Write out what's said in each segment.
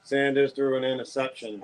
Sanders threw an interception.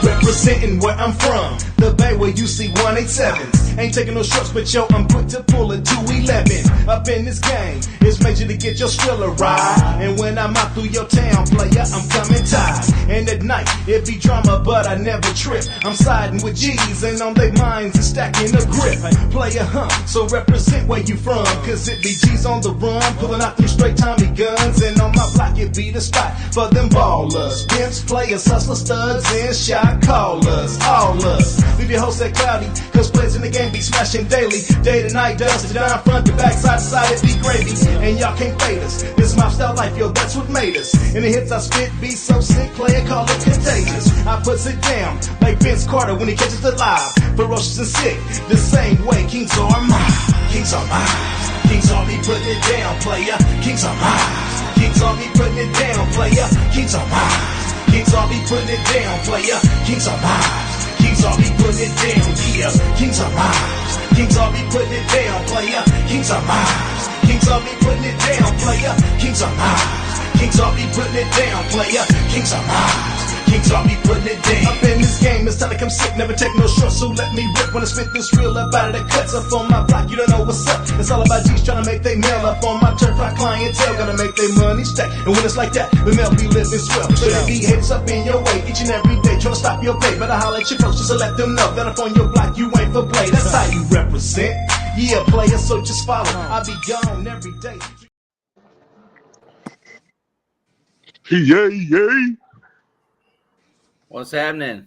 Representing where I'm from, the bay where you see 187s. Ain't taking no shorts, but yo, I'm quick to pull a 211. Up in this game, it's major to get your Skrilla ride. And when I'm out through your town, player, I'm coming tight. And at night, it be drama, but I never trip. I'm siding with G's, and on their minds is stacking a grip. Player, so represent where you from, cause it be G's on the run, pulling out them straight Tommy guns. And on my block, it be the spot for them ballers. Pimps, players, hustlers, studs, and shot callers. All us. Leave your whole set cloudy, cause players in the game be smashing daily. Day to night, dust to down, front to back, side to side, it be gravy. And y'all can't fade us. This my style life, yo, that's what made us. And the hits I spit be so sick, player, call it contagious. I puts it down like Vince Carter when he catches the live. Ferocious and sick, the same way kings are mine. Kings are mine. Kings all be putting it down, player. Kings are mine. Kings all be putting it down, player. Kings are mine. Kings all be putting it down, player. Kings are mine. Kings all be putting it down, yeah. Kings are mine. Kings all be putting it down, player. Kings are mine. Kings all be putting it down, player. Kings are mine. Kings all be putting it down, player. Kings are mine. Kings all be putting it down. Up in this game, it's time to come sick. Never take no short, so let me rip. When I spit this real up out of the cuts up on my block, you don't know what's up. It's all about G's trying to make they mail up on my turf. Our clientele gotta make their money stack. And when it's like that, the mail be living swell. So they be heads up in your way each and every day, trying to stop your pay. Better holler at your folks just to let them know that up on your block you ain't for play. That's how you represent. Yeah, player, so just follow. I be gone every day. Yay. What's happening?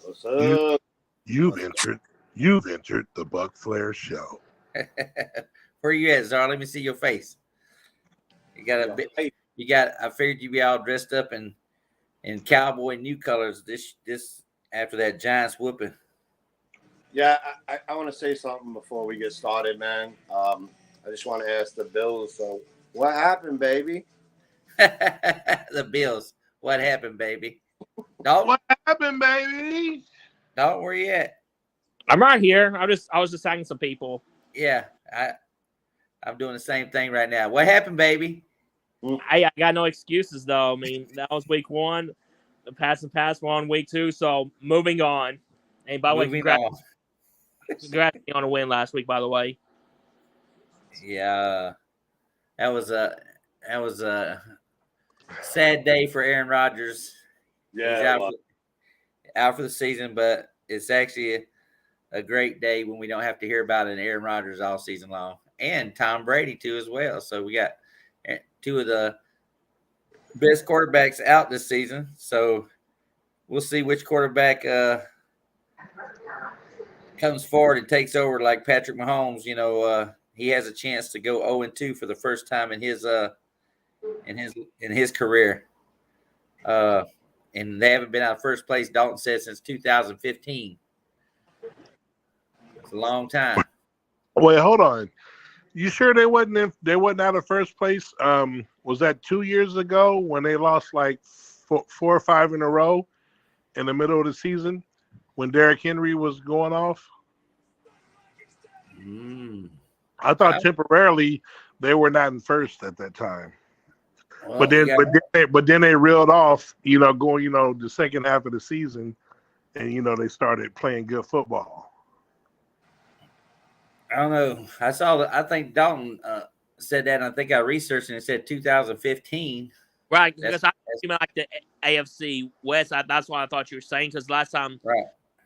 What's up? You've entered the Buck Flair show. Where you at, Zar? Let me see your face. You got a bit. You got. I figured you'd be all dressed up in cowboy new colors. This after that Giants whooping. Yeah, I want to say something before we get started, man. I just want to ask the Bills. So, what happened, baby? The Bills. What happened, baby? Dalton? What happened, baby? Dalton, where you at? I'm right here. I was just tagging some people. Yeah, I'm doing the same thing right now. What happened, baby? I got no excuses though. I mean, that was week one. The pass we're on week two. So moving on. And by the way, congrats on a win last week. By the way. Yeah, that was a sad day for Aaron Rodgers. Yeah, He's out for the season, but it's actually a great day when we don't have to hear about an Aaron Rodgers all season long, and Tom Brady too as well. So we got two of the best quarterbacks out this season. So we'll see which quarterback comes forward and takes over like Patrick Mahomes. You know, he has a chance to go 0-2 for the first time in his career. And they haven't been out of first place, Dalton said, since 2015. It's a long time. Wait, hold on. You sure they wasn't out of first place? Was that 2 years ago when they lost like four or five in a row in the middle of the season when Derrick Henry was going off? I thought temporarily they were not in first at that time. Well, but then they reeled off, going, the second half of the season, and they started playing good football. I don't know. I think Dalton said that, and I think I researched and it said 2015. Right, because I meant like the AFC West. That's what I thought you were saying. Because last time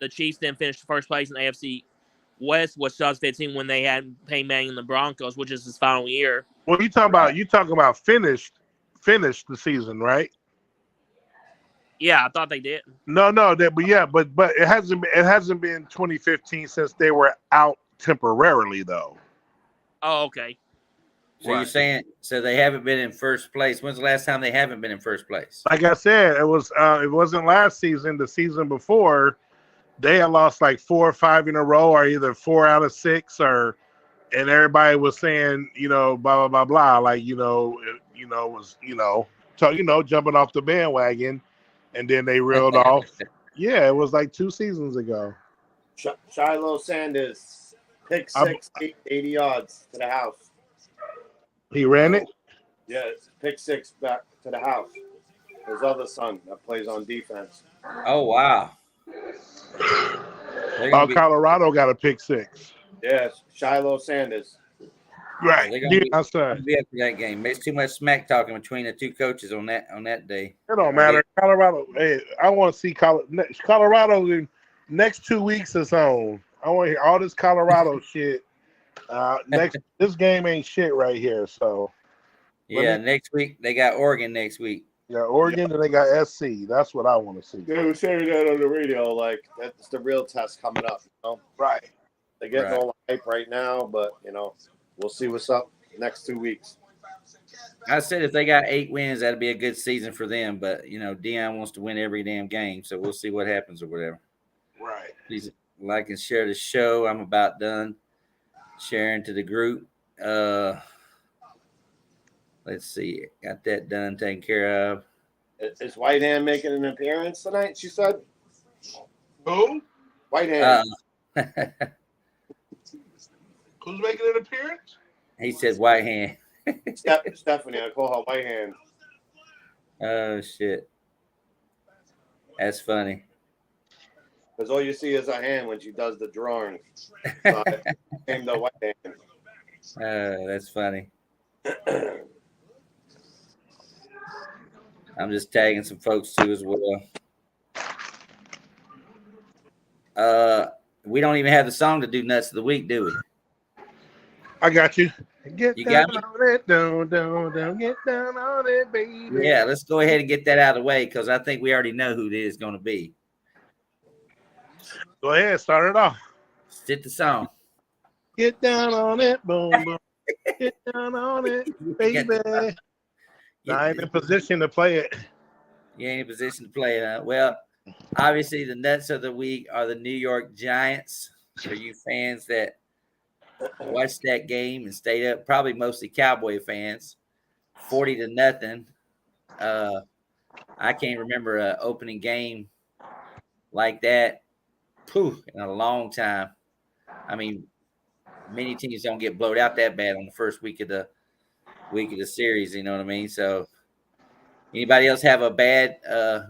the Chiefs didn't finish first place in the AFC West was 2015 when they had Peyton Manning and the Broncos, which is his final year. Well, you talking about finished the season, right? Yeah, I thought they did. No, but it hasn't been 2015 since they were out temporarily though. Oh, okay. So you're saying so they haven't been in first place. When's the last time they haven't been in first place? Like I said, it wasn't last season. The season before, they had lost like 4 or 5 in a row, or either 4 out of 6, and everybody was saying, blah blah blah blah, like jumping off the bandwagon, and then they reeled off. Yeah, it was like 2 seasons ago. Shiloh Sanders, pick 6, 80 yards to the house. He ran it? Yeah, it's pick 6 back to the house. His other son that plays on defense. Oh, wow. Colorado got a pick 6. Yes, Shiloh Sanders. Right. They're gonna be up for that game. There's too much smack talking between the two coaches on that day. It don't matter. Colorado. Hey, I want to see Colorado in next 2 weeks is on. I want to hear all this Colorado shit. This game ain't shit right here. So yeah, next week they got Oregon next week. Yeah, Oregon, and they got SC. That's what I want to see. They were saying that on the radio, like that's the real test coming up. Right. They're getting all the hype right now, but we'll see what's up next 2 weeks. I said if they got 8 wins, that'd be a good season for them. But Deion wants to win every damn game, so we'll see what happens or whatever. Right. Please like and share the show. I'm about done sharing to the group. Let's see. Got that done, taken care of. Is Whitehand making an appearance tonight, she said? Who? Whitehand. Who's making an appearance? He said Whitehand. Stephanie, I call her Whitehand. Oh, shit. That's funny. Because all you see is her hand when she does the drawing. So I named her Whitehand. That's funny. I'm just tagging some folks too as well. We don't even have the song to do Nuts of the Week, do we? I got you. Get You down got on it, don't, get down on it, baby. Yeah, let's go ahead and get that out of the way because I think we already know who it is going to be. Go ahead, start it off. Sit the song. Get down on it, boom, boom. Get down on it, baby. I ain't in position to play it. You ain't in position to play it, huh? Well, obviously the Nuts of the Week are the New York Giants. For you fans that watched that game and stayed up, probably mostly Cowboy fans, 40-0. I can't remember an opening game like that in a long time. I mean, many teams don't get blowed out that bad on the first week of the series, you know what I mean? So anybody else have a bad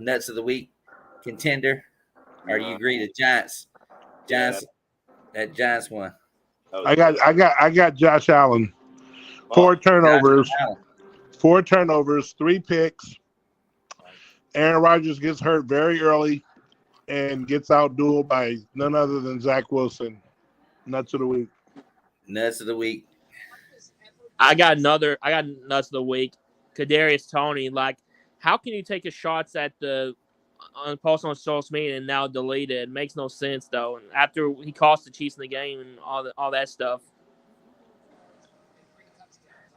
Nuts of the Week contender? Or do you agree the Giants that Giants one? I got Josh Allen. 4 turnovers. 4 turnovers, 3 picks. Aaron Rodgers gets hurt very early and gets outdueled by none other than Zach Wilson. Nuts of the Week. Nuts of the Week. I got nuts of the week. Kadarius Toney, like, how can you take a shots at the post on social media and now delete it? It makes no sense though. And after he cost the Chiefs in the game and all that stuff.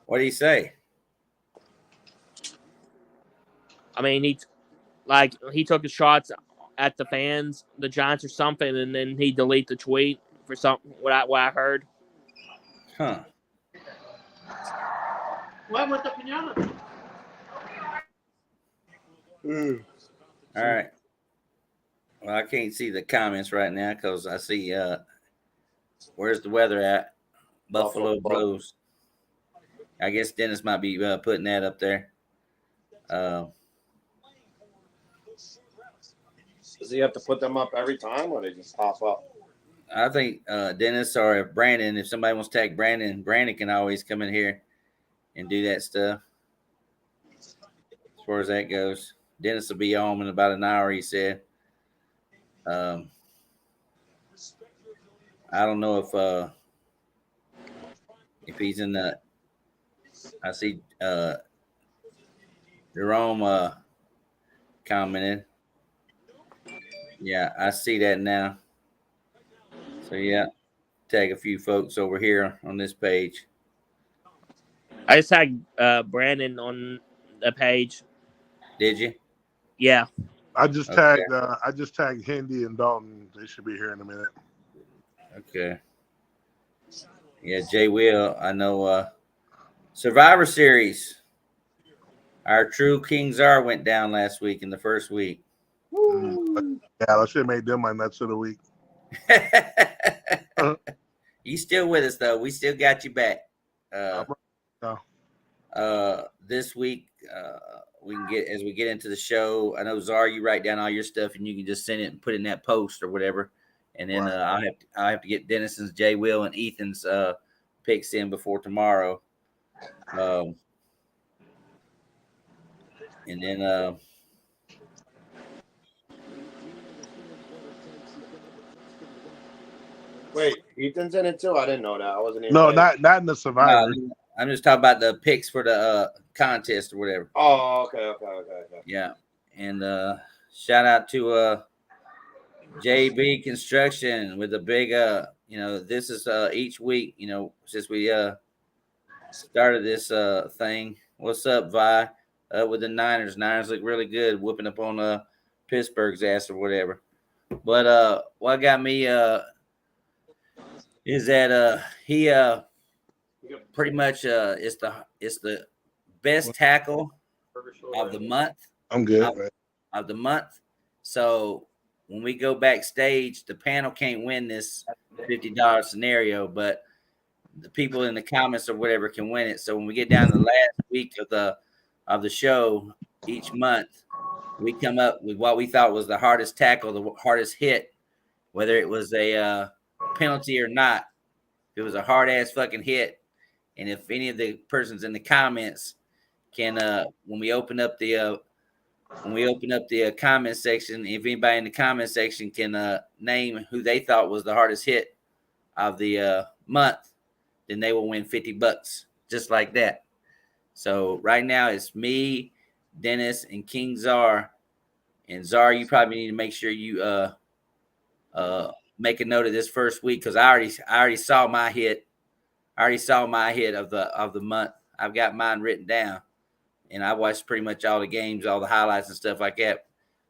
What did he say? I mean, he took the shots at the fans, the Giants or something, and then he deleted the tweet for something. What I heard. Huh. Why with the pinata? All right. Well, I can't see the comments right now because I see where's the weather at? Buffalo blows. I guess Dennis might be putting that up there. Does he have to put them up every time, or they just pop up? I think Dennis or Brandon, if somebody wants to tag Brandon can always come in here and do that stuff. As far as that goes, Dennis will be home in about an hour, he said. I don't know if he's in the. I see Jerome commented. Yeah, I see that now. So yeah, tag a few folks over here on this page. I just tagged Brandon on the page. Did you? Yeah. I just Okay. tagged Hindi and Dalton. They should be here in a minute. Okay. Yeah, Jay Will. I know. Survivor Series. Our true King Czar went down last week in the first week. Yeah, I should have made them my nuts of the week. You still with us though? We still got you back. This week, we can get as we get into the show. I know Czar, you write down all your stuff and you can just send it and put it in that post or whatever. And then I'll have to get Dennison's, Jay Will, and Ethan's picks in before tomorrow. And then Wait, Ethan's in it too? I didn't know that. I wasn't even. No, playing. not in the Survivor. I'm just talking about the picks for the contest or whatever. Oh, okay. Yeah, and shout out to JB Construction with a big this is each week, since we started this thing. What's up, Vi? With the Niners. Niners look really good, whooping up on Pittsburgh's ass or whatever. But what got me is that he pretty much it's the best tackle of the month. I'm good. Of the month. So when we go backstage, the panel can't win this $50 scenario, but the people in the comments or whatever can win it. So when we get down to the last week of the show each month, we come up with what we thought was the hardest tackle, the hardest hit, whether it was a penalty or not. If it was a hard ass fucking hit, and if any of the persons in the comments can, when we open up the comment section, if anybody in the comment section can name who they thought was the hardest hit of the month, then they will win $50 just like that. So right now it's me, Dennis, and King Czar. And Czar, you probably need to make sure you make a note of this first week, because I already saw my hit. I already saw my hit of the month. I've got mine written down, and I watched pretty much all the games, all the highlights and stuff like that.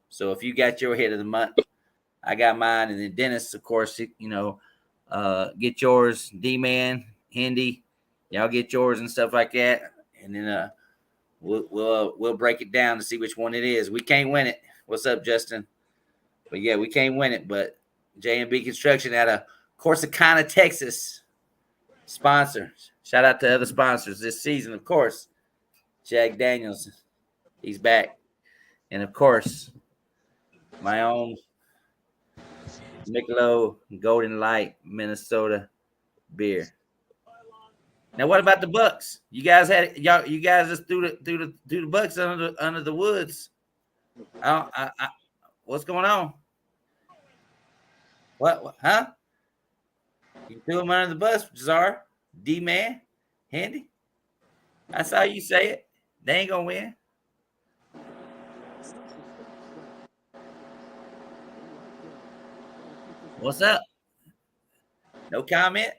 So if you got your hit of the month, I got mine, and then Dennis, of course, get yours. D-Man, Hindi, y'all get yours and stuff like that, and then we'll break it down to see which one it is. We can't win it. What's up, Justin? But yeah, we can't win it. But J&B Construction out of Corsicana, Texas, sponsors. Shout out to other sponsors this season, of course. Jack Daniels, he's back. And of course, my own Michelob Golden Light Minnesota beer. Now, what about the Bucks? You guys just threw the Bucks under the woods. What's going on? What? Huh? You threw him under the bus, Czar? D-Man? Handy? I saw you say it. They ain't gonna win. What's up? No comment.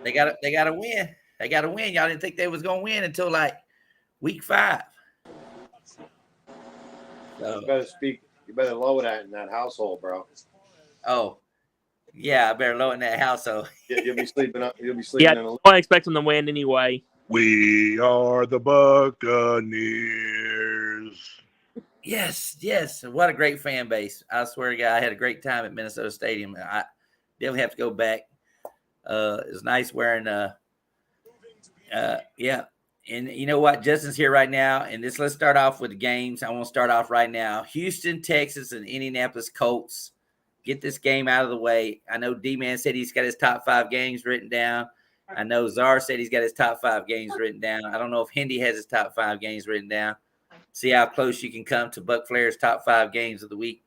They gotta win. They gotta win. Y'all didn't think they was gonna win until like week 5. So, You better lower that in that household, bro. Oh, yeah, I better lower in that household. You'll be sleeping up. You'll be Yeah, sleeping. I expect them to win anyway. We are the Buccaneers. Yes. What a great fan base. I swear to God, I had a great time at Minnesota Stadium. I definitely have to go back. It's nice wearing yeah. And you know what? Justin's here right now. And let's start off with the games. I want to start off right now. Houston, Texas, and Indianapolis Colts. Get this game out of the way. I know D-Man said he's got his top 5 games written down. I know Czar said he's got his top 5 games written down. I don't know if Hindi has his top 5 games written down. See how close you can come to Buck Flair's top 5 games of the week.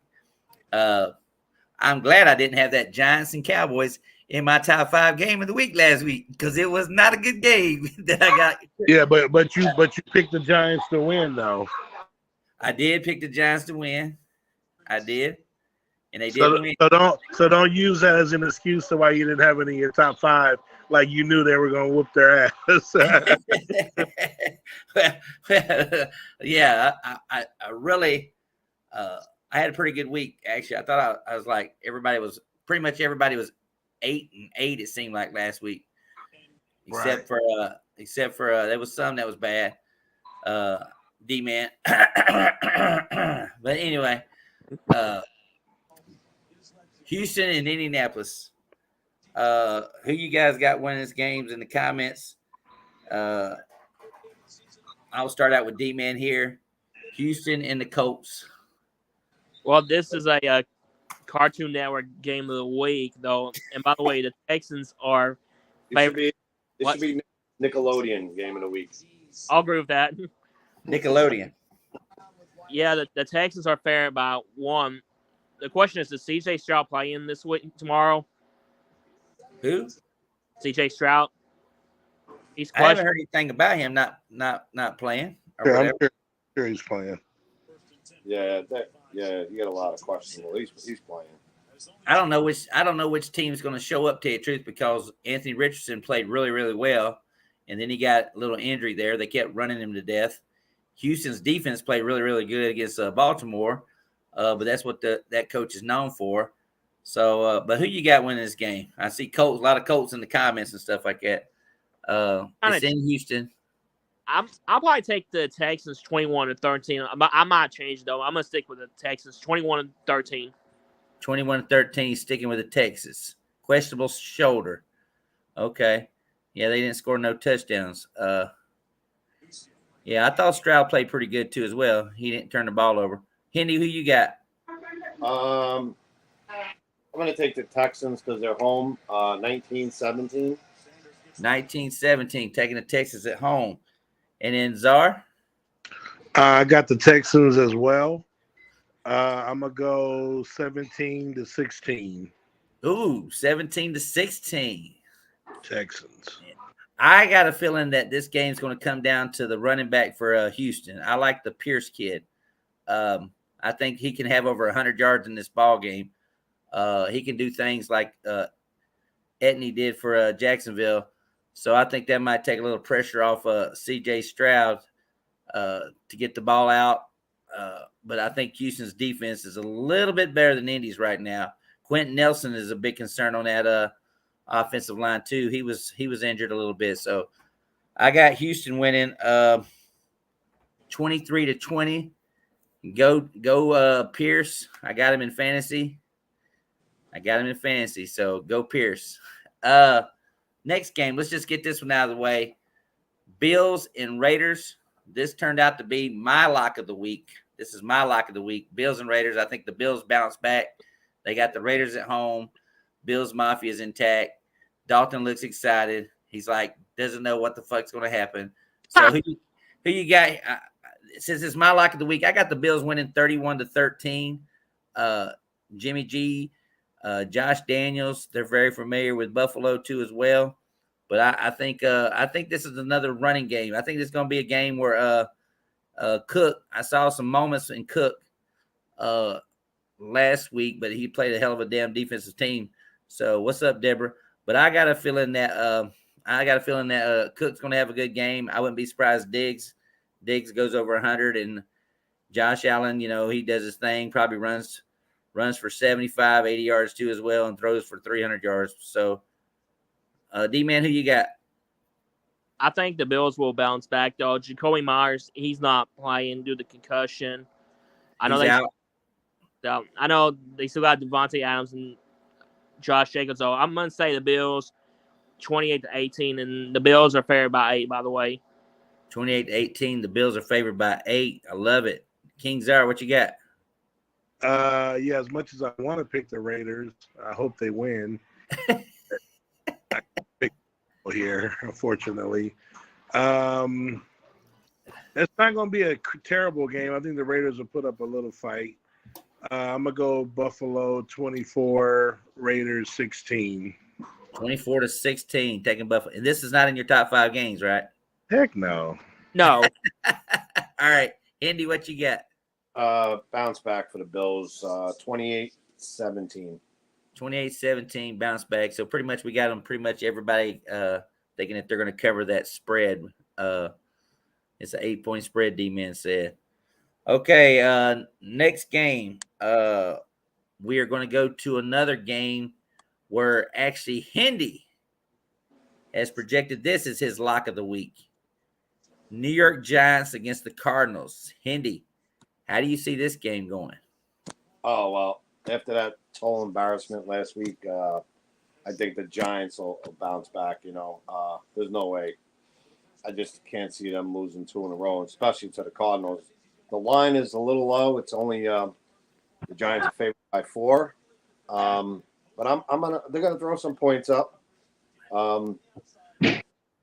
I'm glad I didn't have that Giants and Cowboys in my top 5 game of the week last week, because it was not a good game that I got. Yeah, but you picked the Giants to win, though. I did pick the Giants to win. I did. and they did win. So don't use that as an excuse to why you didn't have any in your top 5. Like you knew they were going to whoop their ass. Yeah, I really, I had a pretty good week actually. I thought I was like everybody was 8-8. It seemed like last week, except for there was some that was bad. D-man, but anyway, Houston and Indianapolis. Who you guys got winning these games in the comments? I'll start out with D-man here. Houston and the Colts. Well, this is a Cartoon Network game of the week, though. And by the way, the Texans are It should be Nickelodeon game of the week. I'll agree with that. Nickelodeon. Yeah, the Texans are favored by 1. The question is CJ Stroud playing this week tomorrow? Who? CJ Stroud. I haven't heard anything about him not playing or whatever. I'm sure he's playing. Yeah, you got a lot of questions. At least he's playing. I don't know which team is going to show up, to tell you the truth, because Anthony Richardson played really, really well, and then he got a little injury there. They kept running him to death. Houston's defense played really, really good against Baltimore, but that's what that coach is known for. So, but who you got winning this game? I see Colts, a lot of Colts in the comments and stuff like that. It's in Houston. I'll probably take the Texans 21-13. I might change though. I'm gonna stick with the Texans 21-13. 21-13, sticking with the Texas. Questionable shoulder. Okay. Yeah, they didn't score no touchdowns. Yeah, I thought Stroud played pretty good too as well. He didn't turn the ball over. Hendy, who you got? I'm going to take the Texans because they're home 19-17. 19-17, taking the Texans at home. And then Czar? I got the Texans as well. I'm going to go 17-16. Ooh, 17-16. Texans. I got a feeling that this game's going to come down to the running back for Houston. I like the Pierce kid. I think he can have over 100 yards in this ball game. He can do things like Etney did for Jacksonville. So I think that might take a little pressure off C.J. Stroud to get the ball out. But I think Houston's defense is a little bit better than Indy's right now. Quentin Nelson is a big concern on that offensive line too. He was injured a little bit. So I got Houston winning 23-20. Go Pierce. I got him in fantasy. So go Pierce. Next game, let's just get this one out of the way. Bills and Raiders. This turned out to be my lock of the week. This is my lock of the week. Bills and Raiders. I think the Bills bounce back. They got the Raiders at home. Bills Mafia is intact. Dalton looks excited. He's like, doesn't know what the fuck's going to happen. So who you got? Since it's my lock of the week, I got the Bills winning 31-13. Jimmy G, Josh Daniels, they're very familiar with Buffalo too as well. But I think this is another running game. I think this is going to be a game where Cook. I saw some moments in Cook last week, but he played a hell of a damn defensive team. So what's up, Deborah? But I got a feeling that Cook's going to have a good game. I wouldn't be surprised. Diggs goes over 100, and Josh Allen, he does his thing. Probably runs for 75, 80 yards too as well, and throws for 300 yards. So, D-Man, who you got? I think the Bills will bounce back, though. Jacoby Myers, he's not playing due to concussion. I know I know they still got Devontae Adams and Josh Jacobs. So I'm going to say the Bills 28-18, and the Bills are favored by 8, by the way. 28-18. The Bills are favored by 8. I love it. King Czar, what you got? Yeah, as much as I want to pick the Raiders, I hope they win. I pick here, unfortunately. It's not going to be a terrible game. I think the Raiders will put up a little fight. I'm going to go Buffalo 24, Raiders 16. 24-16, taking Buffalo. And this is not in your top 5 games, right? Heck no. No. All right. Andy, what you got? Bounce back for the Bills, 28-17. 28-17 bounce back. So pretty much we got them. Pretty much everybody thinking that they're going to cover that spread. It's an 8-point spread. D-Man said. Okay. Next game. We are going to go to another game where actually Hindi has projected this as his lock of the week. New York Giants against the Cardinals. Hindi, how do you see this game going? Oh, well, after that total embarrassment last week, I think the Giants will bounce back. There's no way. I just can't see them losing 2 in a row, especially to the Cardinals. The line is a little low. It's only the Giants are favored by 4. But they're gonna throw some points up. I'm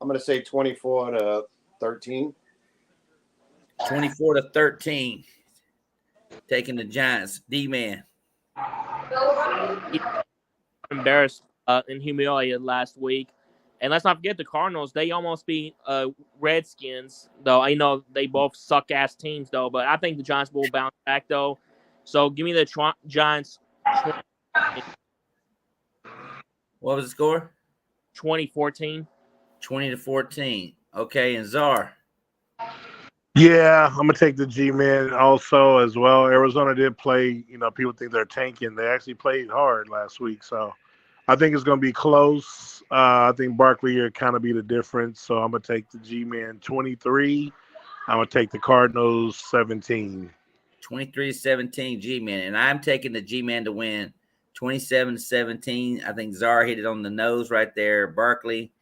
gonna say 24-13. 24-13. Taking the Giants. D-Man. Embarrassed and humiliated last week. And let's not forget the Cardinals. They almost beat Redskins, though. I know they both suck-ass teams, though. But I think the Giants will bounce back, though. So give me the Giants. What was the score? 20-14. 20-14. Okay, and Czar. Yeah, I'm gonna take the G-Man also as well. Arizona did play. People think they're tanking. They actually played hard last week, so I think it's gonna be close. I think Barkley will kind of be the difference. So I'm gonna take the G-Man 23. I'm gonna take the Cardinals 17. 23-17 G-Man, and I'm taking the G-Man to win 27-17. I think Czar hit it on the nose right there. Barkley.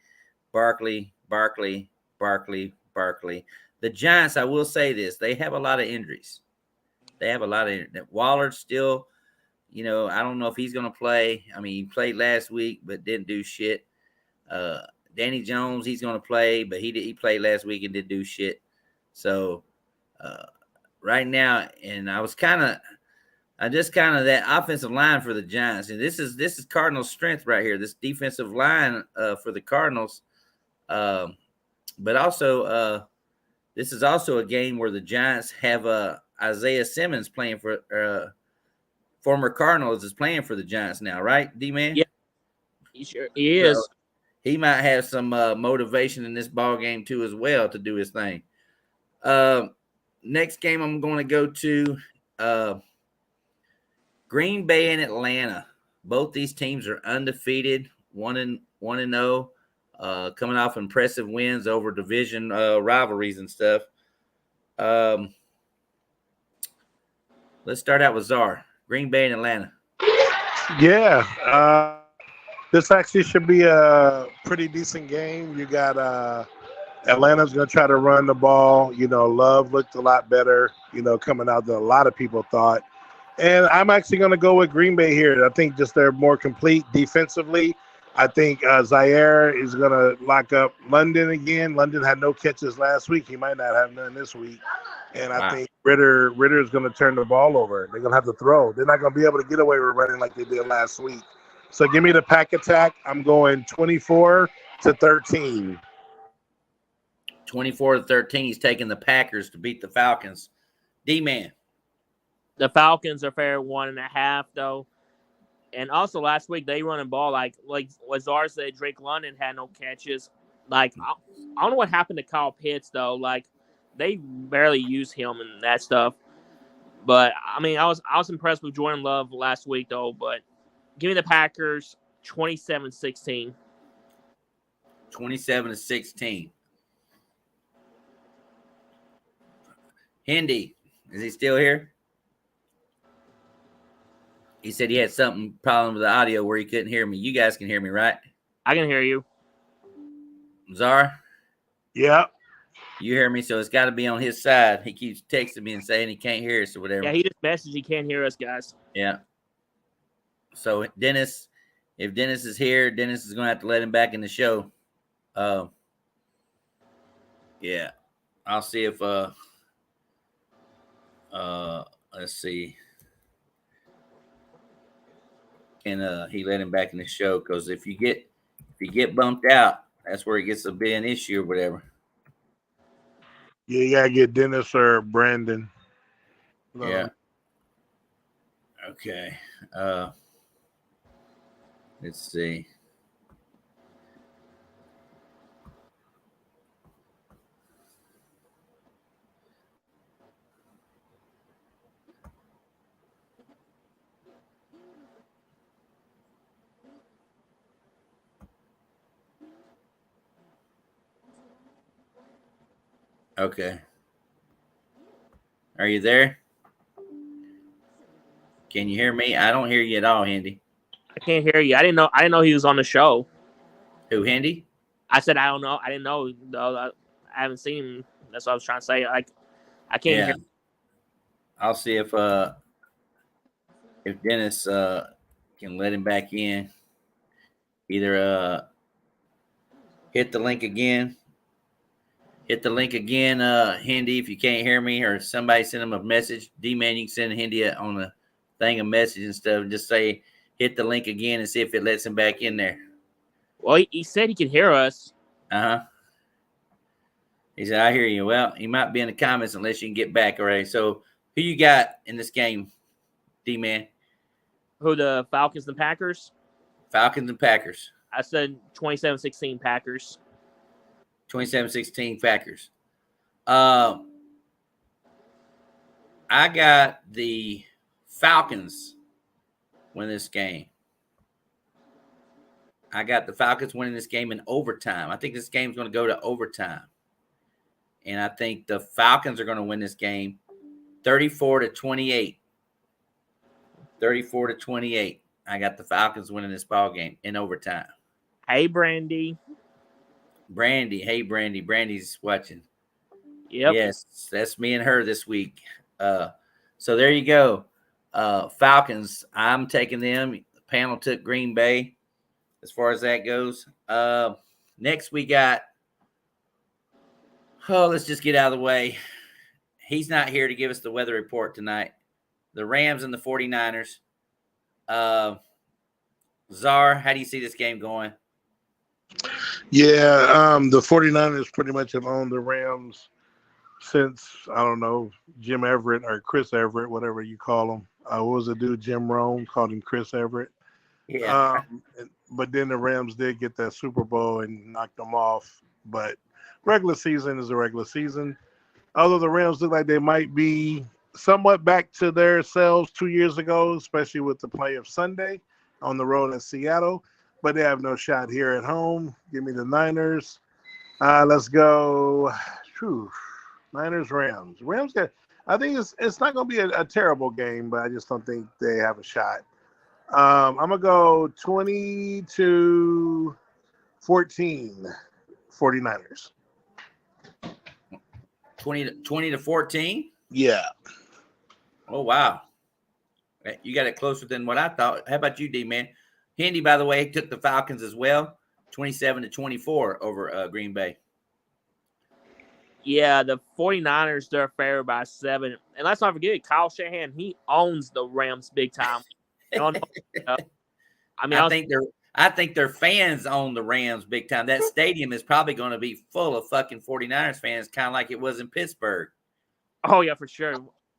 The Giants, I will say this, they have a lot of injuries. Waller's still, I don't know if he's going to play. I mean, he played last week, but didn't do shit. Danny Jones, he's going to play, but he played last week and didn't do shit. So right now, and I just kind of that offensive line for the Giants, and this is Cardinals' strength right here. This defensive line for the Cardinals, but also this is also a game where the Giants have Isaiah Simmons playing for former Cardinals is playing for the Giants now, right, D-Man? Yeah, he is. So he might have some motivation in this ball game too as well to do his thing. Next game I'm going to go to Green Bay and Atlanta. Both these teams are undefeated, 1-0. Coming off impressive wins over division rivalries and stuff. Let's start out with Czar. Green Bay and Atlanta. Yeah, this actually should be a pretty decent game. You got Atlanta's going to try to run the ball. Love looked a lot better, coming out than a lot of people thought. And I'm actually going to go with Green Bay here. I think just they're more complete defensively. I think Zaire is going to lock up London again. London had no catches last week. He might not have none this week. And I think Ritter is going to turn the ball over. They're going to have to throw. They're not going to be able to get away with running like they did last week. So give me the pack attack. I'm going 24-13. 24-13. He's taking the Packers to beat the Falcons. D-Man. The Falcons are fair 1.5, though. And also last week they run the ball like Lazar said. Drake London had no catches. I don't know what happened to Kyle Pitts though. They barely use him and that stuff. But I mean, I was impressed with Jordan Love last week though. But give me the Packers 27-16. 27-16. Hindi, is he still here? He said he had something problem with the audio where he couldn't hear me. You guys can hear me, right? I can hear you. Czar? Yeah. You hear me, so it's got to be on his side. He keeps texting me and saying he can't hear us or whatever. Yeah, he just messaged he can't hear us, guys. Yeah. So Dennis, if Dennis is here, Dennis is going to have to let him back in the show. Yeah. I'll see if let's see. Can he let him back in the show? Because if you get bumped out, that's where it gets to be an issue or whatever. Yeah, you gotta get Dennis or Brandon. Yeah. Okay. Let's see. Okay. Are you there? Can you hear me? I don't hear you at all, Handy. I can't hear you. I didn't know he was on the show. Who, Handy? I said I don't know. I didn't know though. I haven't seen him. That's what I was trying to say. Like I can't hear. I'll see if Dennis can let him back in. Either hit the link again. Handy, if you can't hear me, or somebody send him a message. D-Man, you can send Handy on the thing a message and stuff. And just say, hit the link again and see if it lets him back in there. Well, he said he could hear us. Uh-huh. He said, I hear you. Well, he might be in the comments unless you can get back already. So, who you got in this game, D-Man? Who, the Falcons and Packers? Falcons and Packers. I said 27-16 Packers. 27-16 Packers. I got the Falcons win this game. I got the Falcons winning this game in overtime. I think this game's going to go to overtime. And I think the Falcons are going to win this game 34-28. 34-28. I got the Falcons winning this ball game in overtime. Hey, Brandy. Hey, Brandy. Brandy's watching. Yep. Yes, that's me and her this week. So there you go. Falcons, I'm taking them. The panel took Green Bay as far as that goes. Next we got, let's just get out of the way. He's not here to give us the weather report tonight. The Rams and the 49ers. Czar, how do you see this game going? Yeah, the 49ers pretty much have owned the Rams since, I don't know, Jim Everett or Chris Everett, whatever you call him. What was the dude, Jim Rome, called him Chris Everett. Yeah. But then the Rams did get that Super Bowl and knocked them off. But regular season is a regular season. Although the Rams look like they might be somewhat back to their selves 2 years ago, especially with the play of Sunday on the road in Seattle. But they have no shot here at home. Give me the Niners. Let's go. Whew. Niners, Rams. I think it's not going to be a terrible game, but I just don't think they have a shot. I'm going to go 20-14 49ers. 20-14? Yeah. Oh, wow. You got it closer than what I thought. How about you, D-Man? Handy, by the way, took the Falcons as well, 27-24 over Green Bay. Yeah, the 49ers, they're favored by 7. And let's not forget, Kyle Shanahan, he owns the Rams big time. I think their fans own the Rams big time. That stadium is probably going to be full of fucking 49ers fans, kind of like it was in Pittsburgh. Oh, yeah, for sure.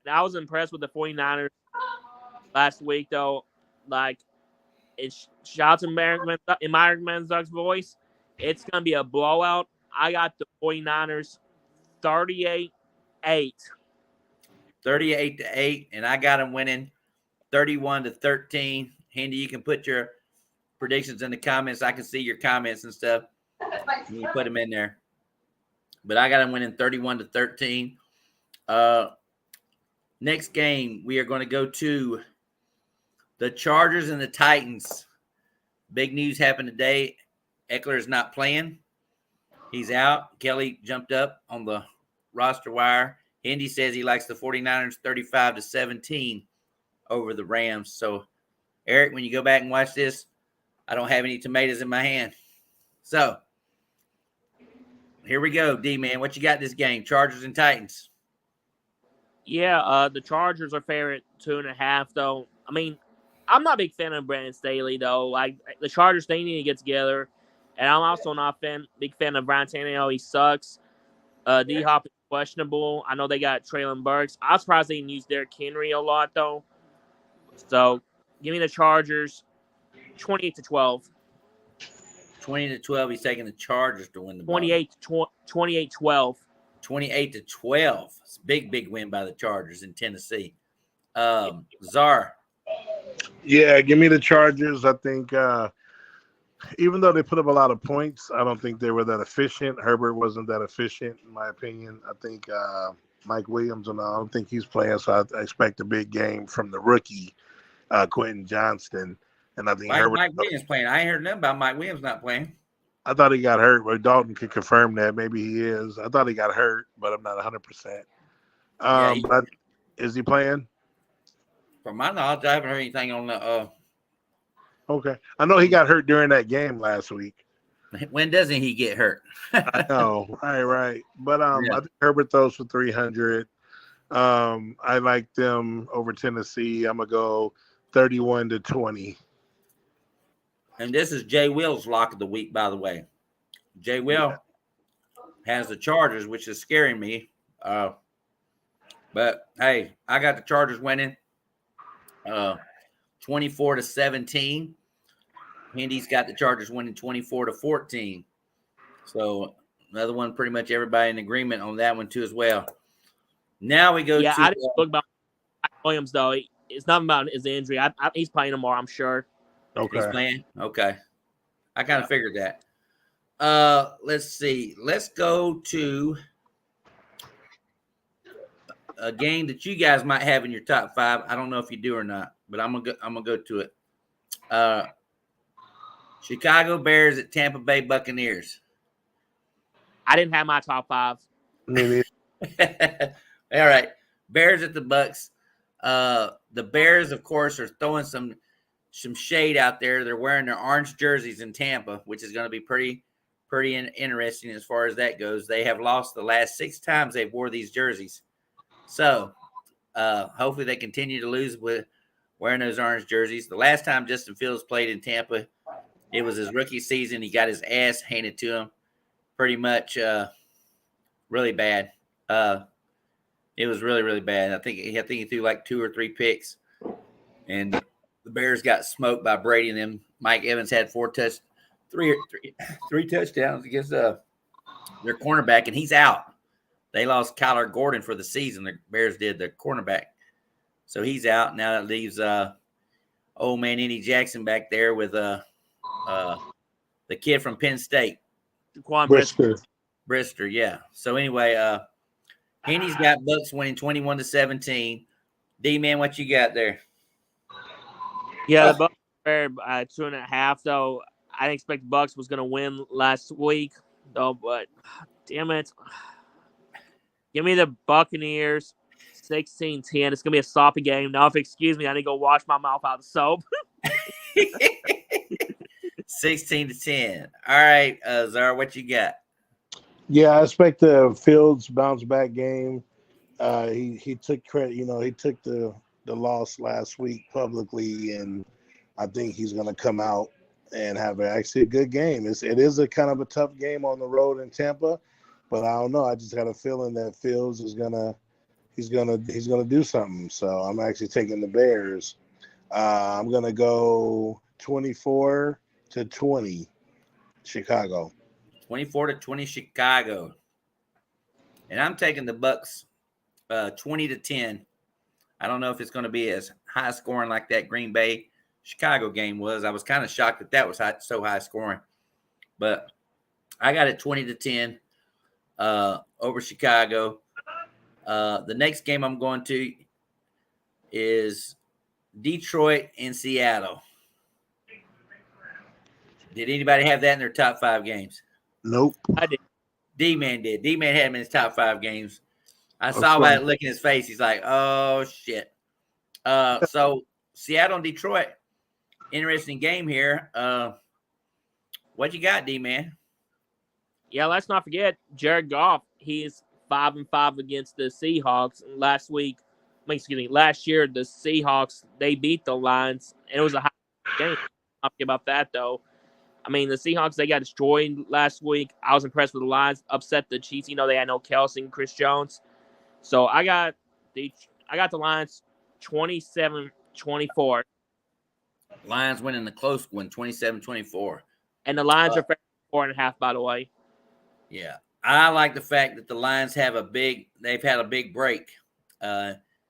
I was impressed with the 49ers last week, though. Like, it's shouts in Myrick Manzuck's voice. It's going to be a blowout. I got the 49ers 38-8. 38-8, and I got them winning 31-13. Handy, you can put your predictions in the comments. I can see your comments and stuff. You put them in there. But I got them winning 31-13. Next game, we are going to go to the Chargers and the Titans. Big news happened today. Eckler is not playing. He's out. Kelly jumped up on the roster wire. Indy says he likes the 49ers 35-17 over the Rams. So, Eric, when you go back and watch this, I don't have any tomatoes in my hand. So, here we go, D-Man. What you got this game? Chargers and Titans. Yeah, the Chargers are favorite 2.5, though. I mean, I'm not a big fan of Brandon Staley, though. Like, the Chargers, they need to get together. And I'm also not a big fan of Brian Tannehill. He sucks. D-Hop is questionable. I know they got Traylon Burks. I was surprised they didn't use Derrick Henry a lot, though. So give me the Chargers 28-12. 20-12. He's taking the Chargers to win the ball. 28-12. 28-12. It's a big win by the Chargers in Tennessee. Czar. Yeah, give me the Chargers. I think even though they put up a lot of points, I don't think they were that efficient. Herbert wasn't that efficient, in my opinion. I think Mike Williams, I don't think he's playing, so I expect a big game from the rookie, Quentin Johnston. And I think Herbert. Mike Williams playing. I ain't heard nothing about Mike Williams not playing. I thought he got hurt, but Dalton could confirm that. Maybe he is. I thought he got hurt, but I'm not 100%. But is he playing? From my knowledge, I haven't heard anything on the. Okay, I know he got hurt during that game last week. When doesn't he get hurt? I know, right. But I think Herbert throws for 300. I like them over Tennessee. I'm gonna go 31-20. And this is Jay Will's lock of the week, by the way. Jay Will has the Chargers, which is scaring me. But hey, I got the Chargers winning 24-17. Hendy's got the Chargers winning 24-14. So another one, pretty much everybody in agreement on that one too as well. Now we go to I didn't look about Williams though. It's not about his injury. He's playing tomorrow, I'm sure. Okay. He's playing? Okay. I kind of figured that. Let's see. Let's go to a game that you guys might have in your top 5. I don't know if you do or not, but I'm gonna go to it. Chicago Bears at Tampa Bay Buccaneers. I didn't have my top 5. Maybe. All right. Bears at the Bucks. The Bears, of course, are throwing some shade out there. They're wearing their orange jerseys in Tampa, which is going to be pretty interesting as far as that goes. They have lost the last 6 times they've wore these jerseys. So hopefully they continue to lose with wearing those orange jerseys. The last time Justin Fields played in Tampa, it was his rookie season. He got his ass handed to him pretty much really bad. It was really bad. I think he threw like 2 or 3 picks. And the Bears got smoked by Brady and them. Mike Evans had 3 touchdowns against their cornerback, and he's out. They lost Kyler Gordon for the season. The Bears did, the cornerback. So he's out. Now that leaves old man Eddie Jackson back there with the kid from Penn State. Brister, yeah. So anyway, Henny's got Bucks winning 21-17. D-Man, what you got there? Yeah, the Bucks were 2.5, though. I didn't expect Bucks was going to win last week, though, but damn it. Give me the Buccaneers 16-10. It's going to be a sloppy game. Now, if you excuse me, I need to go wash my mouth out of soap. 16-10. All right, Zara, what you got? Yeah, I expect the Fields bounce back game. He took credit. He took the loss last week publicly, and I think he's going to come out and have actually a good game. It is a kind of a tough game on the road in Tampa, but I don't know. I just got a feeling that Fields is gonna do something. So I'm actually taking the Bears. I'm gonna go 24-20, Chicago. 24-20 Chicago. And I'm taking the Bucks 20-10. I don't know if it's going to be as high scoring like that Green Bay Chicago game was. I was kind of shocked that was so high scoring. But I got it 20-10 over Chicago. The next game I'm going to is Detroit and Seattle. Did anybody have that in their top 5 games? Nope. I did. D-Man did. D-Man had him in his top 5 games. I saw by the look in his face. He's like, oh, shit. So Seattle and Detroit, interesting game here. What you got, D-Man? Yeah, let's not forget Jared Goff. He is 5-5 against the Seahawks. And last year, the Seahawks, they beat the Lions, and it was a high game. I'll forget about that, though. I mean, the Seahawks, they got destroyed last week. I was impressed with the Lions, upset the Chiefs. They had no Kelsey and Chris Jones. So I got the Lions 27-14. 24. Lions winning the close one, 27-24. And the Lions are 4.5, by the way. Yeah. I like the fact that the Lions they've had a big break.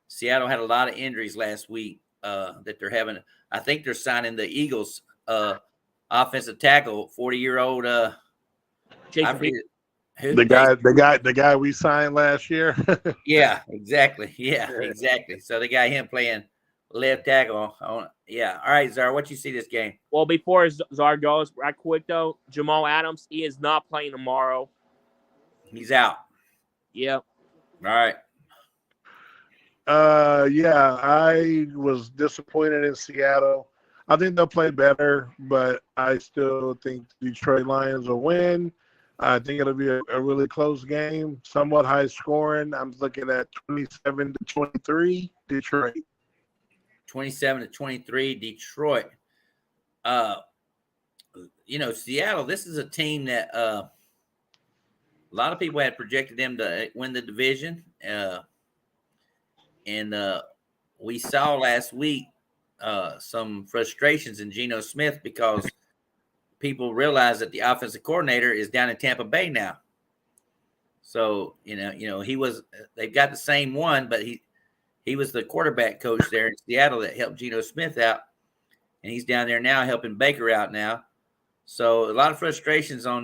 Seattle had a lot of injuries last week that they're having. I think they're signing the Eagles offensive tackle, 40-year-old the guy we signed last year. Yeah, exactly. Yeah, exactly. So they got him playing left tackle. All right, Zara, what you see this game? Well, before Zara goes, right quick though, Jamal Adams, he is not playing tomorrow. He's out. Yep. All right. Yeah, I was disappointed in Seattle. I think they'll play better, but I still think Detroit Lions will win. I think it'll be a really close game, somewhat high scoring. I'm looking at 27-23 Detroit. 27-23 Detroit. Seattle, this is a team that a lot of people had projected them to win the division. And we saw last week some frustrations in Geno Smith because people realize that the offensive coordinator is down in Tampa Bay now. So, they've got the same one, but he was the quarterback coach there in Seattle that helped Geno Smith out. And he's down there now helping Baker out now. So a lot of frustrations on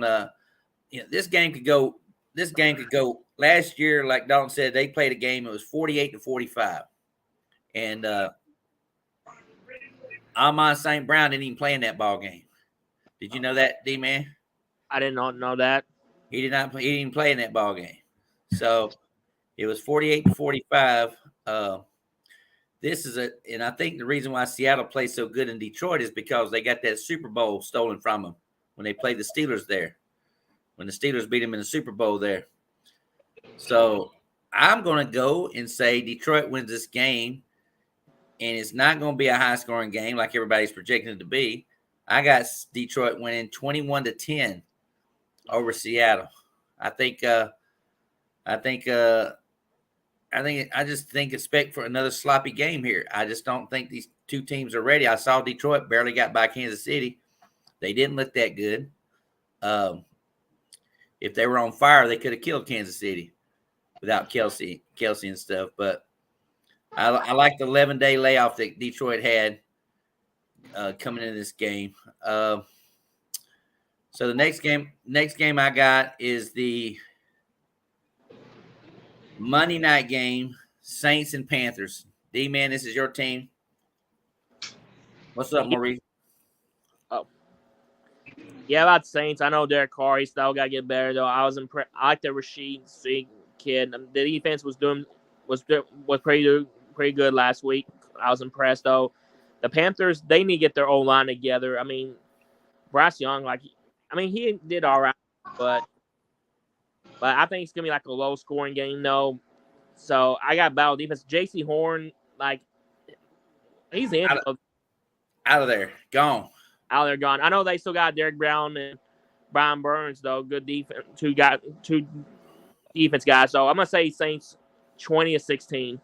this game could go last year, like Dalton said, they played a game, it was 48-45. And Amon St. Brown didn't even play in that ball game. Did you know that, D-Man? I did not know that. He did not play. He didn't even play in that ball game. So it was 48-45. And I think the reason why Seattle plays so good in Detroit is because they got that Super Bowl stolen from them when they played the Steelers there. When the Steelers beat them in the Super Bowl there. So I'm going to go and say Detroit wins this game, and it's not going to be a high-scoring game like everybody's projecting it to be. I got Detroit winning 21-10 over Seattle. I just expect for another sloppy game here. I just don't think these two teams are ready. I saw Detroit barely got by Kansas City. They didn't look that good. If they were on fire, they could have killed Kansas City without Kelsey and stuff. But I like the 11-day layoff that Detroit had coming in this game. So the next game I got is the Monday night game, Saints and Panthers. D-Man, this is your team. What's up, Maurice? Oh. Yeah, about Saints. I know Derek Carr. He still got to get better, though. I was impressed. I like the Rashid Singh kid. The defense was pretty good last week. I was impressed, though. The Panthers, they need to get their O-line together. I mean, Bryce Young, he did all right, but I think it's going to be like a low-scoring game, though. So I got battle defense. J.C. Horn, he's in. Out of there. Gone. Out there, gone. I know they still got Derek Brown and Brian Burns, though. Good defense. Two defense guys. So I'm going to say Saints 20-16.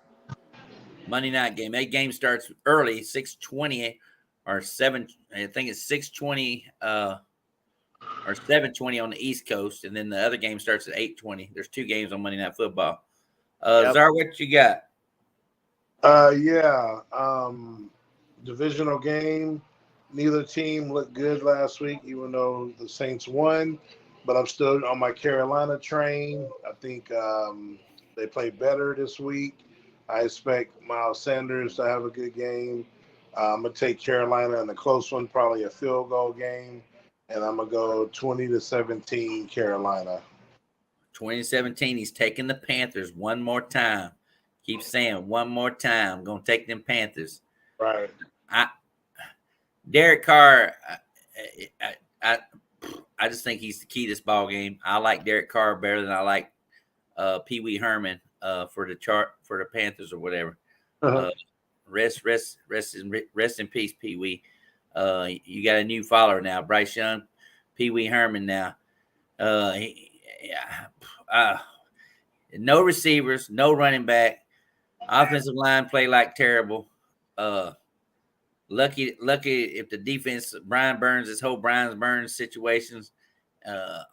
Monday night game. That game starts early, 6:20 or 7. I think it's 6:20 or 7:20 on the East Coast, and then the other game starts at 8:20. There's two games on Monday Night Football. Zara, what you got? Divisional game. Neither team looked good last week, even though the Saints won. But I'm still on my Carolina train. I think they play better this week. I expect Miles Sanders to have a good game. I'm going to take Carolina in the close one, probably a field goal game. And I'm going to go 20-17 Carolina. 2017, he's taking the Panthers one more time. Keep saying one more time. I'm going to take them Panthers. Right. Derek Carr, I just think he's the key to this ball game. I like Derek Carr better than I like Pee Wee Herman for the Panthers or whatever. Uh-huh. Rest in peace, Pee Wee. You got a new follower now, Bryce Young, Pee Wee Herman now. No receivers, no running back. Offensive line play like terrible. lucky if the defense, Brian Burns, this whole Brian Burns situations,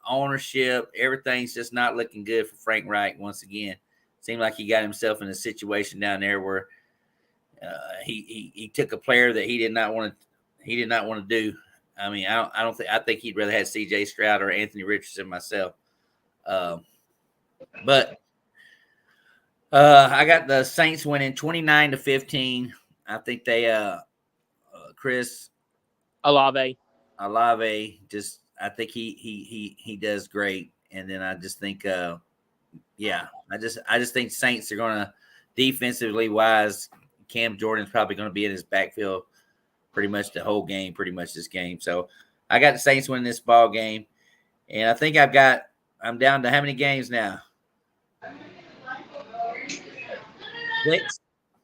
ownership, everything's just not looking good for Frank Reich once again. Seemed like he got himself in a situation down there where he took a player that he did not want to do. I mean, I think he'd rather have C.J. Stroud or Anthony Richardson myself. But I got the Saints winning 29-15. I think they Chris Olave, just I think he does great. And then I just think I just think Saints are gonna, defensively wise, Cam Jordan's probably gonna be in his backfield pretty much the whole game, pretty much this game. So I got the Saints winning this ball game. And I think I'm down to how many games now? 6?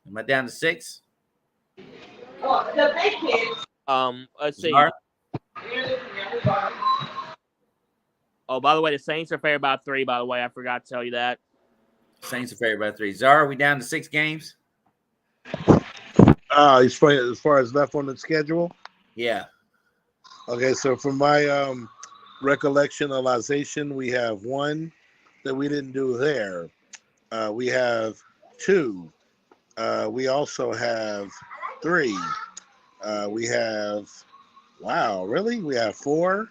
Am I down to 6? Let's see. Czar? Oh, by the way, the Saints are favored by 3. By the way, I forgot to tell you that. Saints are favored by 3. Czar, are we down to 6 games? As far as left on the schedule? Yeah. Okay, so from my recollectionalization, we have 1 that we didn't do there. We have 2. We also have 3. We have, really? We have 4.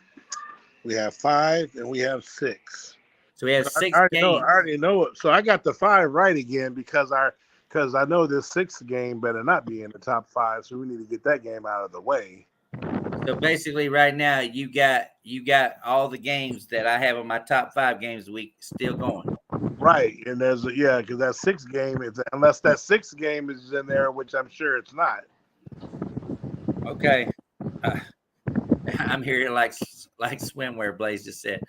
We have 5, and we have 6. So we have 6 games. I already know it. So I got the 5 right again because I know this 6th game better not be in the top 5. So we need to get that game out of the way. So basically, right now you got all the games that I have on my top 5 games of the week still going. Right, and because that 6th game is, unless that 6th game is in there, which I'm sure it's not. Okay, I'm here like swimwear. Blaze just said.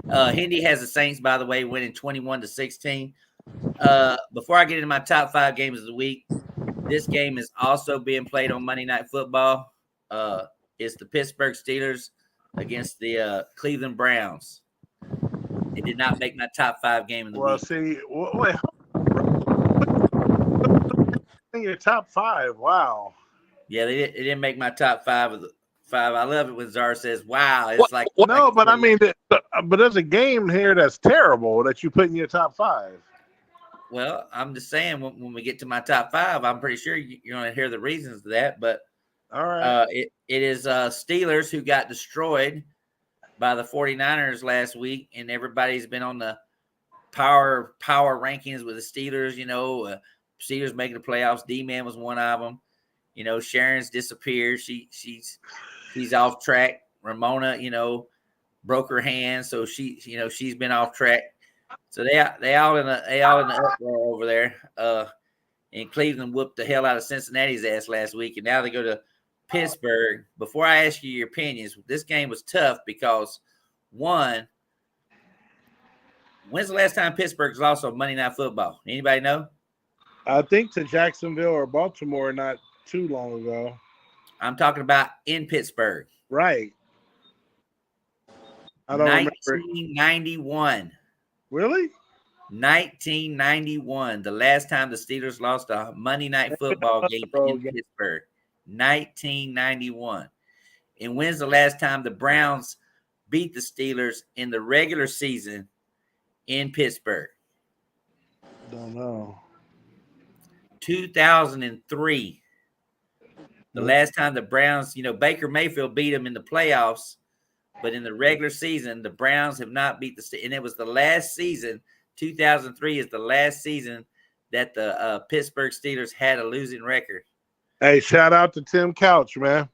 Hindi has the Saints, by the way, winning 21-16. Before I get into my top 5 games of the week, this game is also being played on Monday Night Football. It's the Pittsburgh Steelers against the Cleveland Browns. It did not make my top 5 game of the week. Well, see, wait, in your top 5, wow. Yeah, it didn't make my top 5 of the 5. I love it when Czar says, "Wow!" It's like no, but I mean, but there's a game here that's terrible that you put in your top 5. Well, I'm just saying when we get to my top 5, I'm pretty sure you're going to hear the reasons for that. But all right, it is Steelers who got destroyed by the 49ers last week, and everybody's been on the power rankings with the Steelers. Steelers making the playoffs. D-Man was one of them. Sharon's disappeared. She's off track. Ramona, broke her hand, so she's been off track. So they all in the uproar over there. And Cleveland whooped the hell out of Cincinnati's ass last week, and now they go to Pittsburgh. Before I ask you your opinions, this game was tough because, one, when's the last time Pittsburgh's lost on Monday Night Football? Anybody know? I think to Jacksonville or Baltimore not too long ago. I'm talking about in Pittsburgh. Right. I don't 1991. Remember. Really? 1991. The last time the Steelers lost a Monday Night Football game in Pittsburgh. 1991. And when's the last time the Browns beat the Steelers in the regular season in Pittsburgh? Don't know. 2003. The last time the Browns, Baker Mayfield beat them in the playoffs, but in the regular season, the Browns have not beat and it was the last season. 2003 is the last season that the Pittsburgh Steelers had a losing record. Hey, shout out to Tim Couch, man.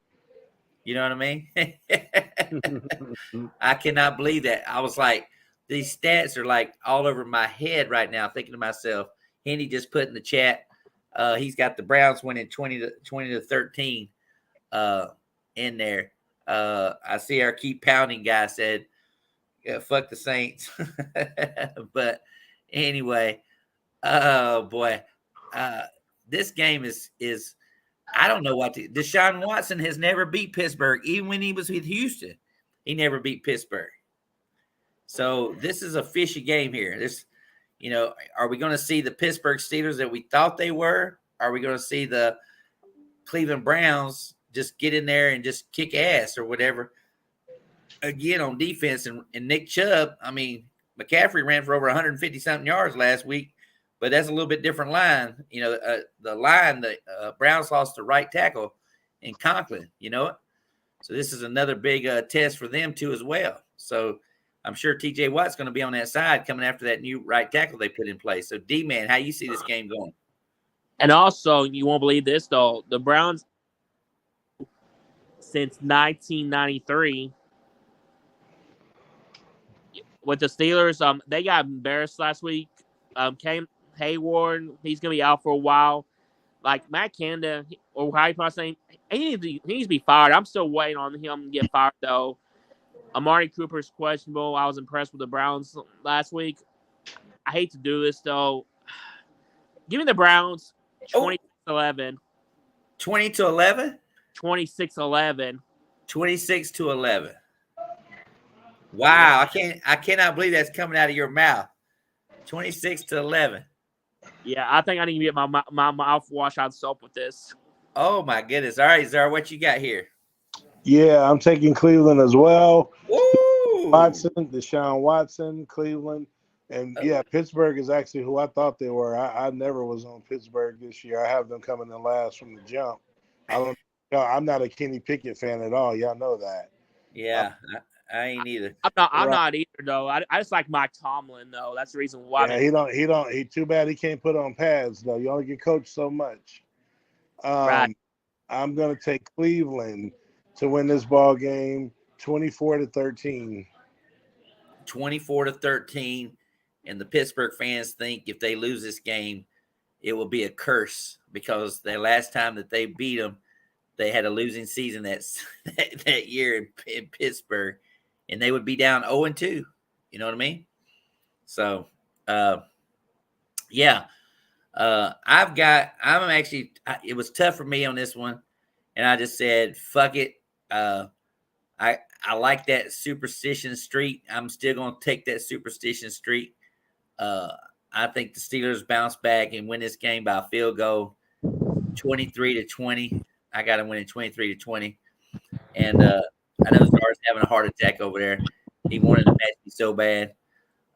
You know what I mean? I cannot believe that. I was like, these stats are like all over my head right now, thinking to myself, Henny just put in the chat, he's got the Browns winning 20-13 in there. I see our Keep Pounding guy said, yeah, fuck the Saints. But anyway, oh boy, this game is I don't know what to. Deshaun Watson has never beat Pittsburgh, even when he was with Houston. He never beat Pittsburgh. So this is a fishy game here. Are we going to see the Pittsburgh Steelers that we thought they were? Are we going to see the Cleveland Browns just get in there and just kick ass or whatever. Again, on defense, and Nick Chubb, I mean, McCaffrey ran for over 150 something yards last week, but that's a little bit different line. The line the Browns lost to right tackle in Conklin. So this is another big test for them too as well. So I'm sure T.J. Watt's going to be on that side coming after that new right tackle they put in place. So D-Man, how you see this game going? And also, you won't believe this though, the Browns since 1993 with the Steelers, they got embarrassed last week. Cam Hayward, he's gonna be out for a while. Like Matt Canada, or how you pronounce his name, he needs to be fired. I'm still waiting on him to get fired though. Amari Cooper's questionable. I was impressed with the Browns last week. I hate to do this though. Give me the Browns 26-11. 20-11? 26-11. 26-11. Wow, I cannot believe that's coming out of your mouth. 26-11. Yeah, I think I need to get my mouth washed out of soap with this. Oh my goodness! All right, Zara, what you got here? Yeah, I'm taking Cleveland as well. Woo! Deshaun Watson, Cleveland. And yeah, Pittsburgh is actually who I thought they were. I never was on Pittsburgh this year. I have them coming in last from the jump. I'm not a Kenny Pickett fan at all. Y'all know that. Yeah, I ain't either. I'm not either though. I just like Mike Tomlin though. That's the reason why. Yeah, he too bad he can't put on pads though. You only get coached so much. Right. I'm gonna take Cleveland to win this ball game 24-13. 24-13. And the Pittsburgh fans think if they lose this game, it will be a curse because the last time that they beat them, they had a losing season that year in Pittsburgh, and they would be down 0-2. You know what I mean? So, yeah. It was tough for me on this one, and I just said, fuck it. I like that superstition streak. I'm still going to take that superstition streak. I think the Steelers bounce back and win this game by a field goal, 23-20. I got them winning 23-20. And I know Zara's having a heart attack over there. He wanted to match me so bad.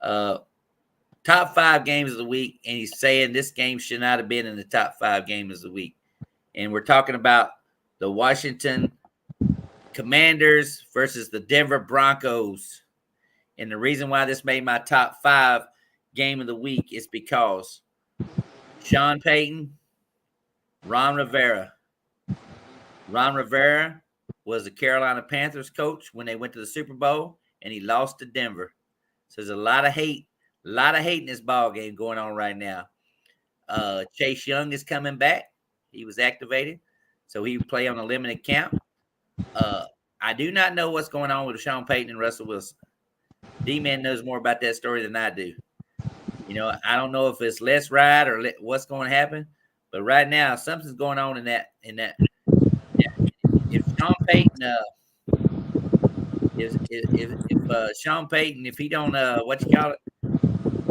Top 5 games of the week, and he's saying this game should not have been in the top 5 games of the week. And we're talking about the Washington Commanders versus the Denver Broncos. And the reason why this made my top 5 game of the week is because Sean Payton, Ron Rivera. Ron Rivera was the Carolina Panthers coach when they went to the Super Bowl, and he lost to Denver. So there's a lot of hate in this ball game going on right now. Chase Young is coming back. He was activated, so he would play on a limited camp. I do not know what's going on with Sean Payton and Russell Wilson. D-Man knows more about that story than I do. I don't know if it's let's ride or what's going to happen, but right now something's going on in that. If Sean Payton, Sean Payton, if he don't,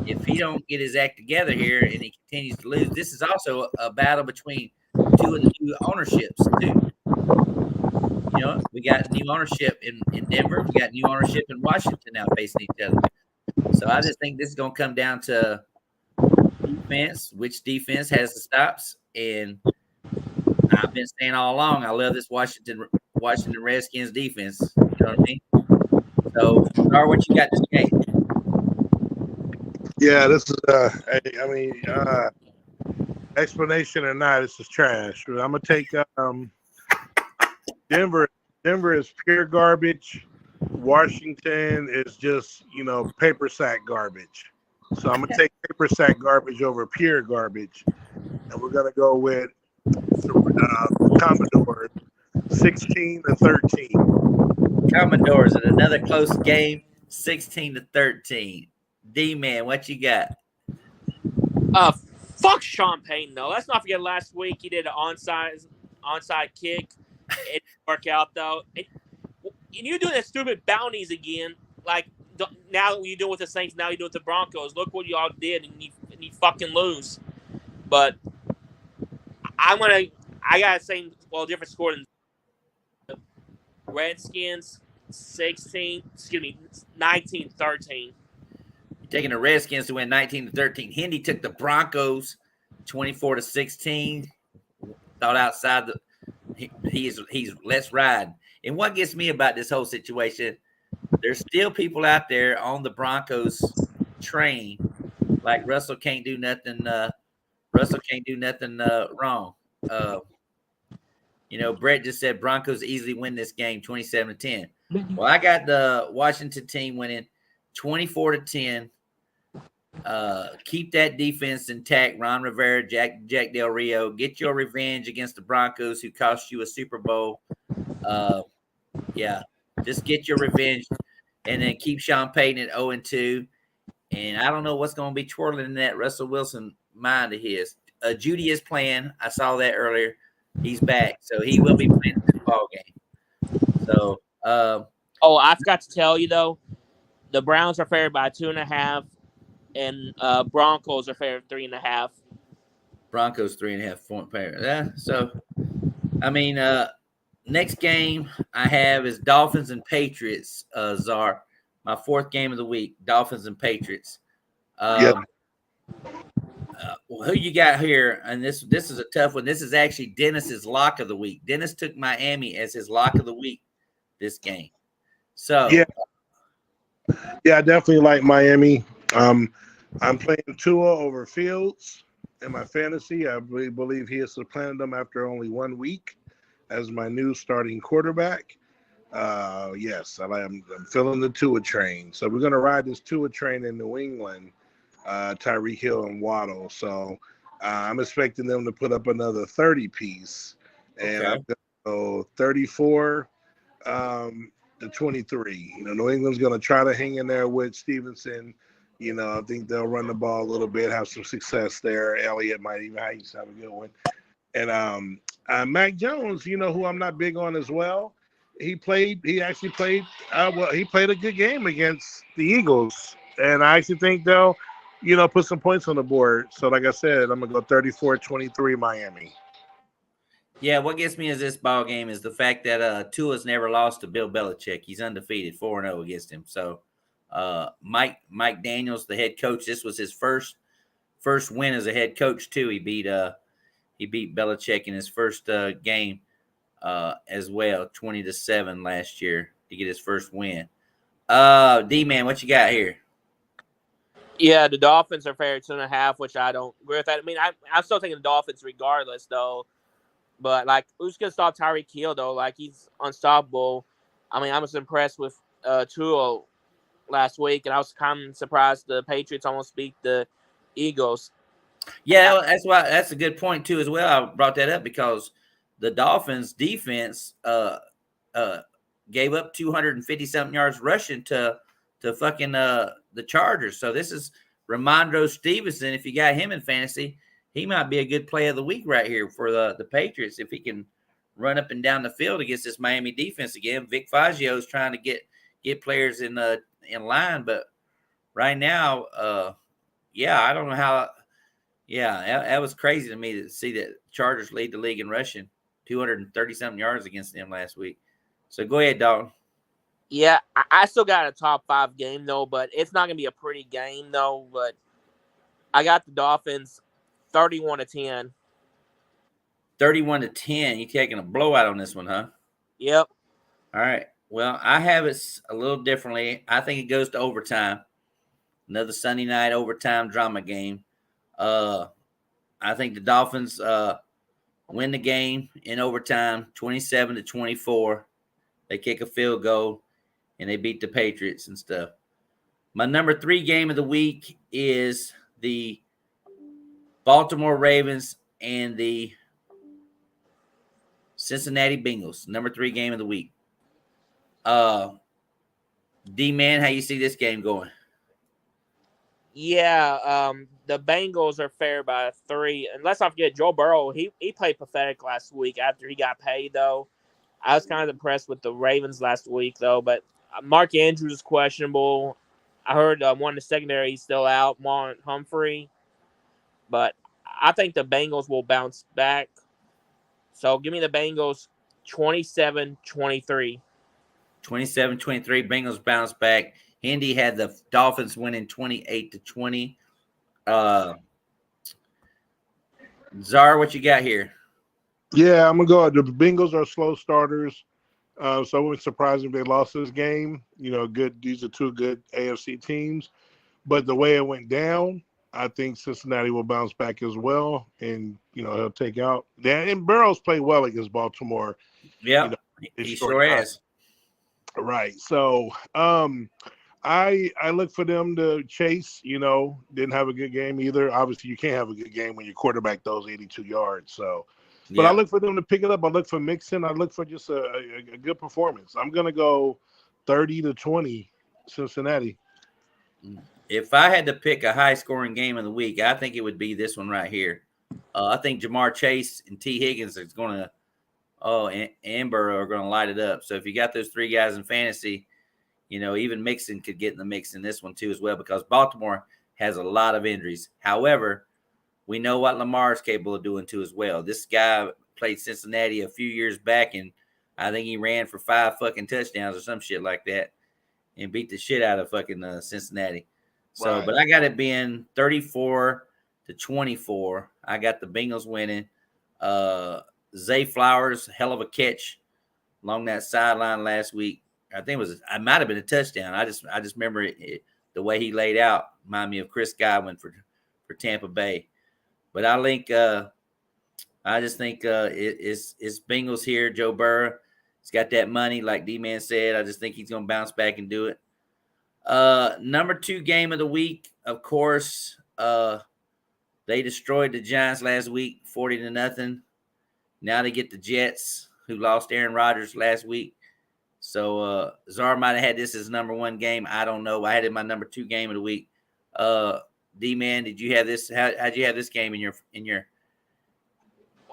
if he don't get his act together here and he continues to lose, this is also a battle between 2 of the new ownerships too. We got new ownership in Denver. We got new ownership in Washington now facing each other. So I just think this is going to come down to defense, which defense has the stops. And I've been saying all along, I love this Washington Redskins defense. You know what I mean? So, Star, what you got this game? Yeah, this is, explanation or not, this is trash. I'm going to take Denver. Denver is pure garbage. Washington is just, paper sack garbage. So I'm going to take paper sack garbage over pure garbage. And we're going to go with Commodores 16-13. Commodores in another close game, 16-13. D-Man, what you got? Fuck Sean Payton, though. Let's not forget last week he did an onside kick. It didn't work out, though. And you're doing that stupid bounties again. Like, now you do it with the Saints, now you do it with the Broncos. Look what y'all did, and you fucking lose. But I got the same, different score than Redskins 19-13. Taking the Redskins to win 19-13. Hendy took the Broncos 24-16. Thought outside the he's let's ride. And what gets me about this whole situation, there's still people out there on the Broncos train like Russell can't do nothing. Russell can't do nothing wrong. Brett just said Broncos easily win this game 27-10. Well, I got the Washington team winning 24-10. Keep that defense intact. Ron Rivera, Jack Del Rio, get your revenge against the Broncos who cost you a Super Bowl. Just get your revenge, and then keep Sean Payton at 0-2. And I don't know what's going to be twirling in that Russell Wilson mind of his. Judy is playing. I saw that earlier. He's back, so he will be playing this ball game. So, I forgot to tell you though, the Browns are favored by 2.5, and Broncos are favored 3.5. Broncos 3.5 point favorite. Yeah. So, I mean, next game I have is Dolphins and Patriots. Czar, my fourth game of the week. Dolphins and Patriots. Yep. Who you got here? And this is a tough one. This is actually Dennis's lock of the week. Dennis took Miami as his lock of the week this game. So yeah, I definitely like Miami. I'm playing Tua over Fields in my fantasy. I really believe he has supplanted them after only 1 week as my new starting quarterback. Yes, I'm feeling the Tua train. So we're going to ride this Tua train in New England. Tyreek Hill and Waddle. So I'm expecting them to put up another 30 piece. And I'm going to go 34 to 23. New England's going to try to hang in there with Stevenson. I think they'll run the ball a little bit, have some success there. Elliott might even have a good one. And Mac Jones, who I'm not big on as well. He actually played a good game against the Eagles. And I actually think they'll put some points on the board. So, like I said, I'm going to go 34-23 Miami. Yeah, what gets me is this ball game is the fact that Tua's never lost to Bill Belichick. He's undefeated, 4-0 against him. So, Mike Daniels, the head coach, this was his first win as a head coach too. He beat Belichick in his first game as well, 20-7 last year to get his first win. D-Man, what you got here? Yeah, the Dolphins are favored 2.5, which I don't agree with that. I mean, I'm still taking the Dolphins regardless, though. But, who's going to stop Tyreek Hill, though? He's unstoppable. I mean, I was impressed with Tua last week, and I was kind of surprised the Patriots almost beat the Eagles. Yeah, that's a good point, too, as well. I brought that up because the Dolphins' defense gave up 250-something yards rushing to fucking the Chargers. So this is Ramondre Stevenson. If you got him in fantasy, he might be a good play of the week right here for the Patriots if he can run up and down the field against this Miami defense again. Vic Fangio is trying to get players in line, but right now, I don't know how. Yeah, that was crazy to me to see that Chargers lead the league in rushing, 230-something yards against them last week. So go ahead, Dalton. Yeah, I still got a top 5 game, though, but it's not going to be a pretty game, though. But I got the Dolphins 31-10. 31-10. You taking a blowout on this one, huh? Yep. All right. Well, I have it a little differently. I think it goes to overtime. Another Sunday night overtime drama game. I think the Dolphins win the game in overtime, 27-24. They kick a field goal, and they beat the Patriots and stuff. My number 3 game of the week is the Baltimore Ravens and the Cincinnati Bengals. Number 3 game of the week. D-Man, how you see this game going? Yeah, the Bengals are favored by 3. And let's not forget, Joe Burrow, he played pathetic last week after he got paid, though. I was kind of impressed with the Ravens last week, though. But Mark Andrews is questionable. I heard one of the secondary is still out, Marlon Humphrey. But I think the Bengals will bounce back. So give me the Bengals 27-23. 27-23. Bengals bounced back. Indy had the Dolphins winning 28-20. Czar, what you got here? Yeah, I'm gonna go. The Bengals are slow starters, so it wouldn't surprise me if they lost this game. Good. These are two good AFC teams, but the way it went down, I think Cincinnati will bounce back as well, and he'll take out. And Burrow's played well against Baltimore. Yeah, he sure has. Right. So, I look for them to chase. Didn't have a good game either. Obviously, you can't have a good game when your quarterback throws 82 yards. So. But I look for them to pick it up. I look for Mixon. I look for just a good performance. I'm going to go 30-20 Cincinnati. If I had to pick a high-scoring game of the week, I think it would be this one right here. I think Jamar Chase and T. Higgins is going to and Burrow are going to light it up. So if you got those three guys in fantasy, even Mixon could get in the mix in this one too as well, because Baltimore has a lot of injuries. However, we know what Lamar is capable of doing too as well. This guy played Cincinnati a few years back, and I think he ran for 5 fucking touchdowns or some shit like that and beat the shit out of fucking Cincinnati. So, right. But I got it being 34-24. I got the Bengals winning. Zay Flowers, hell of a catch along that sideline last week. I think it might have been a touchdown. I just remember it, the way he laid out remind me of Chris Godwin for Tampa Bay. But I just think it's Bengals here. Joe Burrow, he's got that money, like D-Man said. I just think he's going to bounce back and do it. Number 2 game of the week, of course. They destroyed the Giants last week, 40-0. Now they get the Jets, who lost Aaron Rodgers last week. So Czar might have had this as number 1 game. I don't know. I had it in my number 2 game of the week. D-Man, did you have this? How'd you have this game in your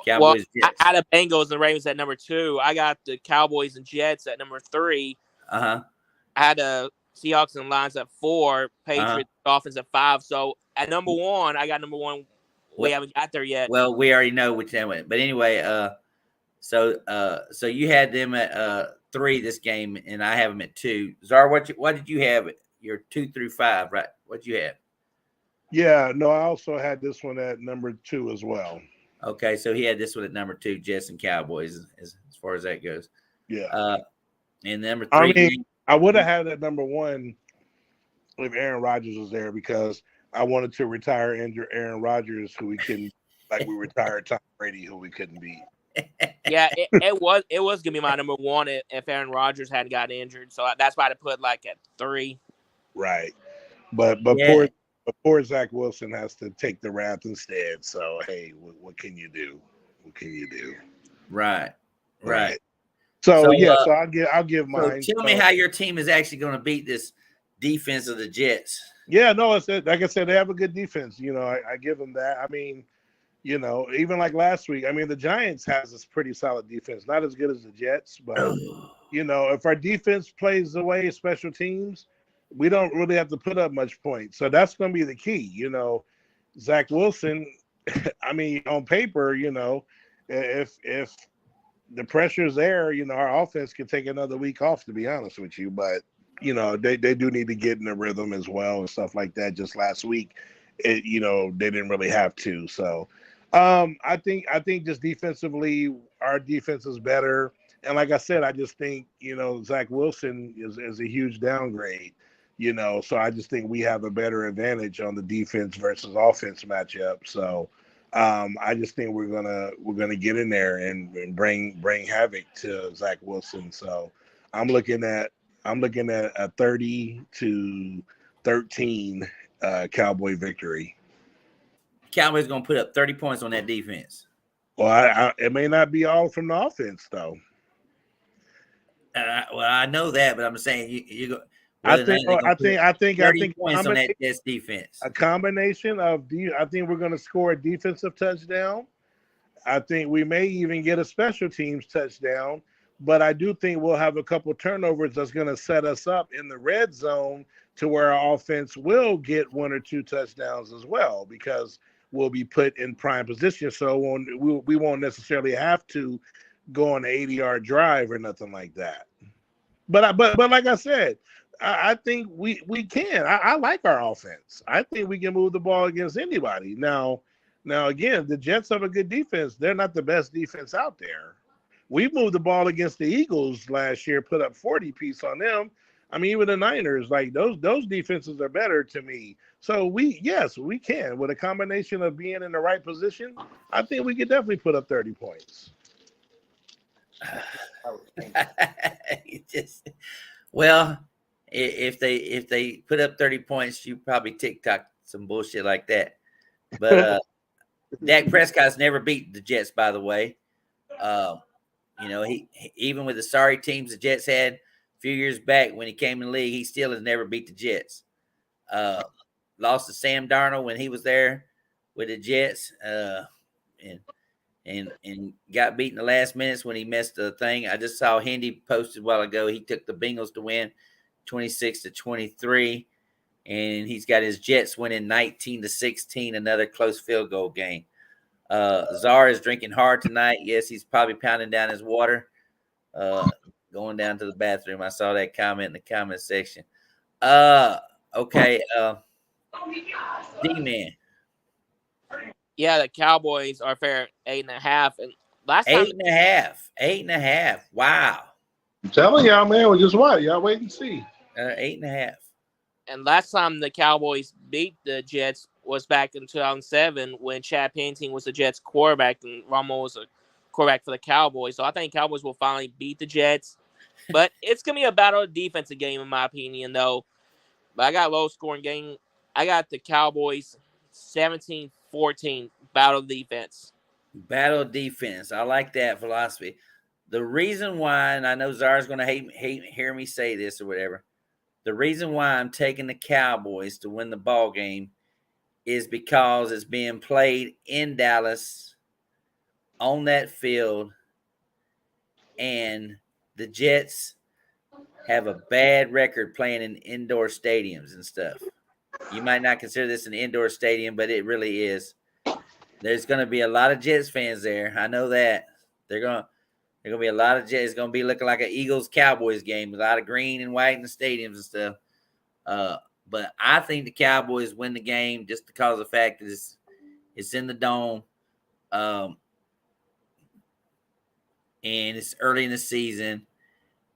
Cowboys? Well, I had the Bengals and Ravens at number 2. I got the Cowboys and Jets at number 3. I had the Seahawks and Lions at 4. Patriots, Dolphins at 5. So at number 1, I got number 1. We haven't got there yet. Well, we already know which that went. But anyway, so you had them at 3 this game, and I have them at 2. Czar, what did you have? Your 2 through 5, right? What did you have? Yeah, no, I also had this one at number 2 as well. Okay, so he had this one at number 2, Jets and Cowboys, as far as that goes. Yeah. And number 3. I mean, I would have had it at number 1 if Aaron Rodgers was there, because I wanted to retire Aaron Rodgers, who we couldn't, like we retired Tom Brady, who we couldn't beat. Yeah, it was gonna be my number 1 if Aaron Rodgers hadn't gotten injured. So that's why I put like at 3. Right, but poor Zach Wilson has to take the wrath instead. So hey, what can you do? What can you do? Right. So I'll give mine. So tell me how your team is actually going to beat this defense of the Jets. Yeah, no, it's like I said, they have a good defense. I give them that. I mean, even like last week, I mean, the Giants has this pretty solid defense, not as good as the Jets, but if our defense plays the way special teams, we don't really have to put up much points. So that's going to be the key. Zach Wilson, I mean, on paper, if the pressure's there, our offense can take another week off, to be honest with you. But, they do need to get in a rhythm as well and stuff like that. Just last week, they didn't really have to. So I think just defensively, our defense is better. And like I said, I just think, Zach Wilson is a huge downgrade. So I just think we have a better advantage on the defense versus offense matchup. So I just think we're gonna get in there and bring havoc to Zach Wilson. So I'm looking at a 30-13 Cowboy victory. Cowboys gonna put up 30 points on that defense. Well, it may not be all from the offense though. Well, I know that, but I'm saying you go. I think points on that Jets defense. A combination of I think we're going to score a defensive touchdown. I think we may even get a special teams touchdown, but I do think we'll have a couple turnovers that's going to set us up in the red zone to where our offense will get 1 or 2 touchdowns as well, because we'll be put in prime position. So we won't necessarily have to go on an 80-yard drive or nothing like that. But like I said, I think we can. I like our offense. I think we can move the ball against anybody. Now again, the Jets have a good defense. They're not the best defense out there. We moved the ball against the Eagles last year, put up 40 piece on them. I mean, even the Niners, like those defenses are better to me. So we can with a combination of being in the right position. I think we could definitely put up 30 points. Well, if they put up 30 points, you probably TikTok some bullshit like that. But Dak Prescott's never beat the Jets, by the way. He even with the sorry teams the Jets had a few years back when he came in the league, he still has never beat the Jets. Lost to Sam Darnold when he was there with the Jets, and got beat in the last minutes when he missed the thing. I just saw Hendy posted a while ago. He took the Bengals to win 26-23, and he's got his Jets winning 19-16, another close field goal game. Czar is drinking hard tonight. Yes, he's probably pounding down his water, going down to the bathroom. I saw that comment in the comment section. Okay. D-Man. Yeah, the Cowboys are fair 8.5, and last time 8.5. Wow. I'm telling y'all, man, we just what y'all wait and see. 8.5. And last time the Cowboys beat the Jets was back in 2007 when Chad Pennington was the Jets quarterback and Romo was a quarterback for the Cowboys. So I think Cowboys will finally beat the Jets. But it's going to be a battle of defensive game, in my opinion, though. But I got a low-scoring game. I got the Cowboys 17-14, battle defense. Battle defense. I like that philosophy. The reason why, and I know Czar's going to hate hear me say this or whatever, the reason why I'm taking the Cowboys to win the ball game is because it's being played in Dallas on that field, and the Jets have a bad record playing in indoor stadiums and stuff. You might not consider this an indoor stadium, but it really is. There's going to be a lot of Jets fans there. I know that. There's going to be a lot of Jets. It's going to be looking like an Eagles-Cowboys game. A lot of green and white in the stadiums and stuff. But I think the Cowboys win the game just because of the fact that it's in the dome. And it's early in the season.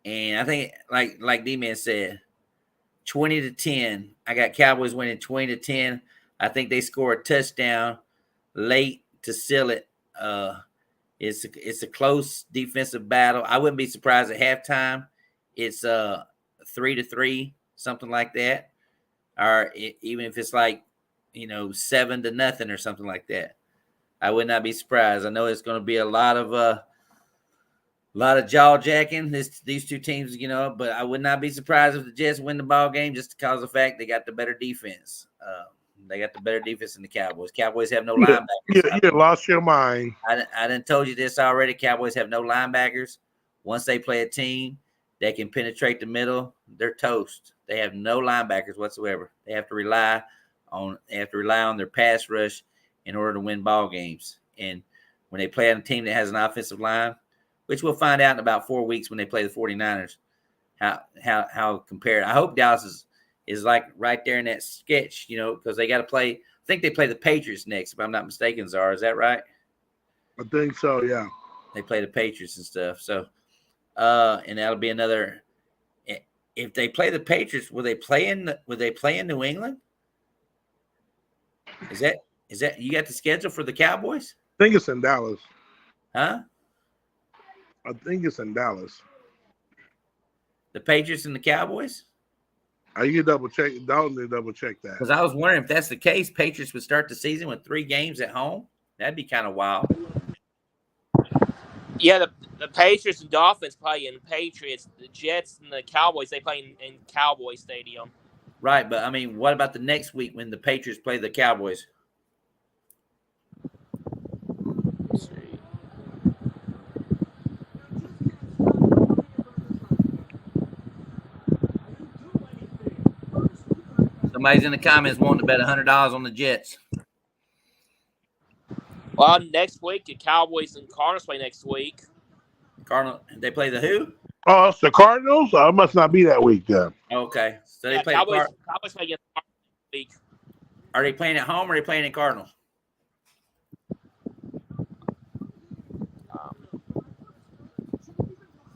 And I think, like D-Man said, 20-10. I got Cowboys winning 20-10. I think they score a touchdown late to seal it. It's a close defensive battle. I wouldn't be surprised at halftime. It's 3-3, something like that. Or even if it's like, 7-0 or something like that. I would not be surprised. I know it's going to be a lot of jaw jacking. These two teams, but I would not be surprised if the Jets win the ball game just because of the fact they got the better defense. They got the better defense than the Cowboys. Cowboys have no linebackers. You lost your mind. I done told you this already. Cowboys have no linebackers. Once they play a team that can penetrate the middle, they're toast. They have no linebackers whatsoever. They have to rely on their pass rush in order to win ball games. And when they play on a team that has an offensive line, which we'll find out in about 4 weeks when they play the 49ers, how compared. I hope Dallas is like right there in that sketch, because they got to play. I think they play the Patriots next, if I'm not mistaken, Czar. Is that right? I think so, yeah. They play the Patriots and stuff. So, and that'll be another. If they play the Patriots, will they play in New England? Is that you got the schedule for the Cowboys? I think it's in Dallas. Huh? I think it's in Dallas. The Patriots and the Cowboys? You double check. Dalton double check that. Because I was wondering if that's the case, Patriots would start the season with 3 games at home. That'd be kind of wild. Yeah, the Patriots and Dolphins play in Patriots. The Jets and the Cowboys, they play in Cowboy Stadium. Right, but I mean, what about the next week when the Patriots play the Cowboys? Let's see. Somebody's in the comments wanting to bet $100 on the Jets. Well, next week, the Cowboys and Cardinals play next week. They play the who? Oh, it's the Cardinals. Oh, it must not be that week then. Okay, so they Yeah, play Cowboys play against the Cardinals this week. Are they playing at home or are they playing in Cardinals?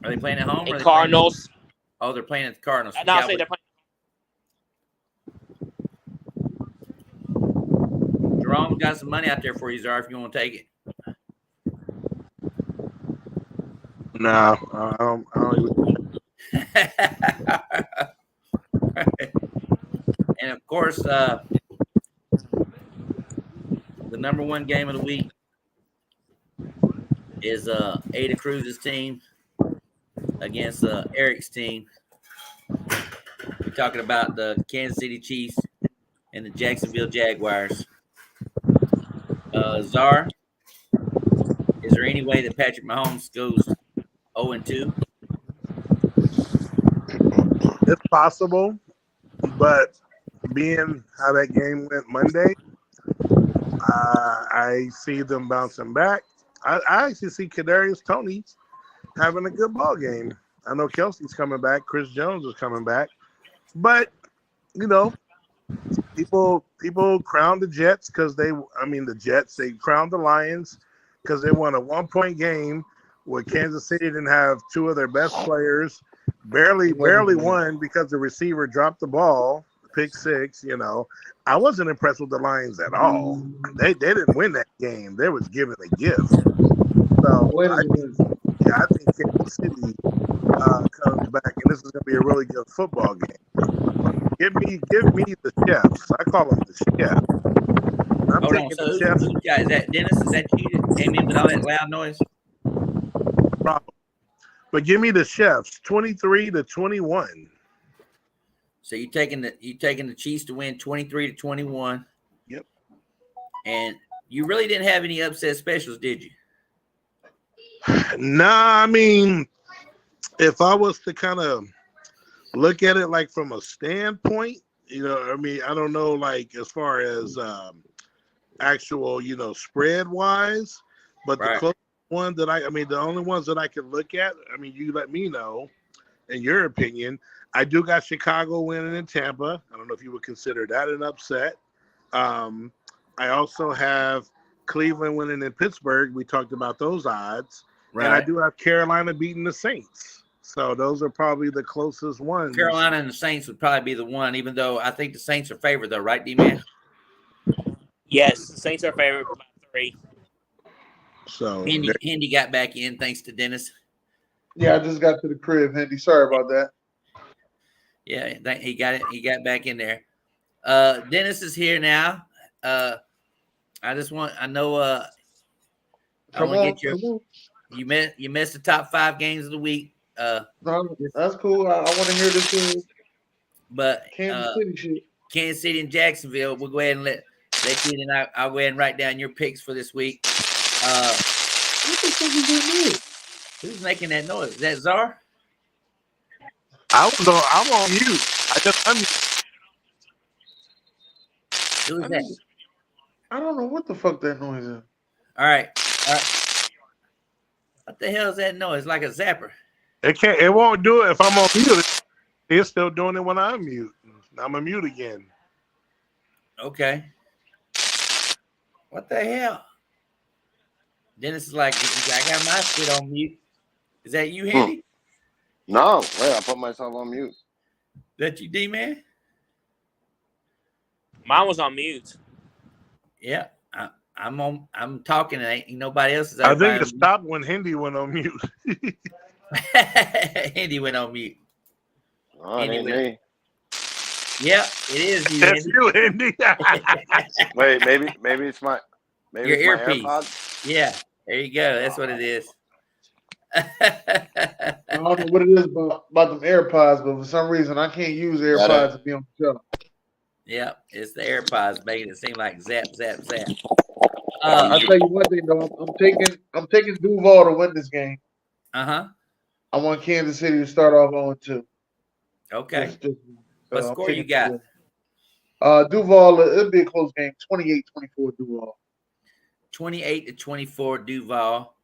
Are they playing at home? Or are they Cardinals. They're playing at the Cardinals. And I'll say they're playing. Jerome got some money out there for you, Zar, if you want to take it. No, I don't even. And of course, the number one game of the week is Ada Cruz's team against Eric's team. We're talking about the Kansas City Chiefs and the Jacksonville Jaguars. Czar, is there any way that Patrick Mahomes goes 0-2? It's possible, but being how that game went Monday, I see them bouncing back. I actually see Kadarius Toney having a good ball game. I know Kelsey's coming back. Chris Jones is coming back. But, you know, people crown the Jets because they crowned the Lions because they won a 1-point game where Kansas City didn't have two of their best players. Barely won because the receiver dropped the ball, pick six, you know. I wasn't impressed with the Lions at all. They didn't win that game. They was given a gift. So I think Kansas City comes back, and this is going to be a really good football game. Give me the chefs. I call them the chef. I'm Hold on. taking So the chefs. is that Dennis? Is that you that came in with all that loud noise? Problem. But give me the chefs, 23-21. So you taking the Chiefs to win 23-21. Yep. And you really didn't have any upset specials, did you? Nah, I mean, if I was to kind of look at it like from a standpoint, you know, I mean, I don't know, like as far as actual, you know, spread wise, but Right. the close one that the only ones that I can look at, I mean, you let me know, in your opinion, I do got Chicago winning in Tampa. I don't know if you would consider that an upset. I also have Cleveland winning in Pittsburgh. We talked about those odds. Right. And I do have Carolina beating the Saints. So those are probably the closest ones. Carolina and the Saints would probably be the one, even though I think the Saints are favored, though, right, D-Man? Yes, the Saints are favored by 3. So Hendy got back in thanks to Dennis. Yeah, I just got to the crib, Hendy. Sorry about that. Yeah, he got it. He got back in there. Dennis is here now. I know. I want to get your. You missed the top 5 games of the week. No, that's cool. I want to hear this. But Kansas City shit. Kansas City and Jacksonville. We'll go ahead and let you and I'll go ahead and write down your picks for this week. What the fuck is that noise? Who's making that noise? Is that Czar? I'm on mute. I just unmuted. Who is that? I don't know what the fuck that noise is. All right. What the hell is that noise? Like a zapper. It won't do it if I'm on mute. It's still doing it when I mute. I'm a mute again. Okay. What the hell? Dennis is like, I got my shit on mute. Is that you, Hendy? No, wait, I put myself on mute. That you, D-Man? Mine was on mute. Yeah, I'm talking and ain't nobody else is. I think it stopped when Hendy went on mute. Hendy went on mute. Oh, it ain't me. Yeah, it is you, That's you, Hendy. Wait, maybe it's my your earpiece. AirPods? Yeah, there you go. That's what it is. I don't know what it is about them AirPods, but for some reason I can't use AirPods to be on the show. Yeah, it's the AirPods making it seem like zap, zap, zap. I'll tell you one thing though, I'm taking Duval to win this game. I want Kansas City to start off 0-2. Okay. What score you got? Duval, it'll be a close game. 28-24 Duval. 28-24 Duval.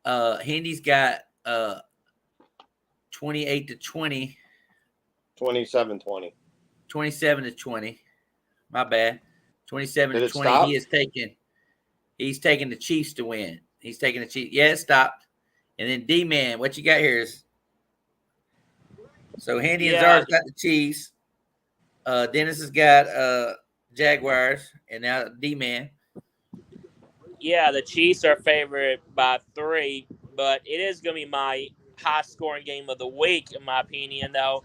Hendy's got 28-20. 27-20. 27-20. My bad. 27 Did to it 20. stop? He's taking the Chiefs to win. He's taking the Chiefs. Yeah, it stopped. And then D-Man, what you got here is so Handy and Czar's got the Chiefs. Dennis has got Jaguars, and now D-Man. Yeah, the Chiefs are favored by 3, but it is going to be my high-scoring game of the week, in my opinion, though.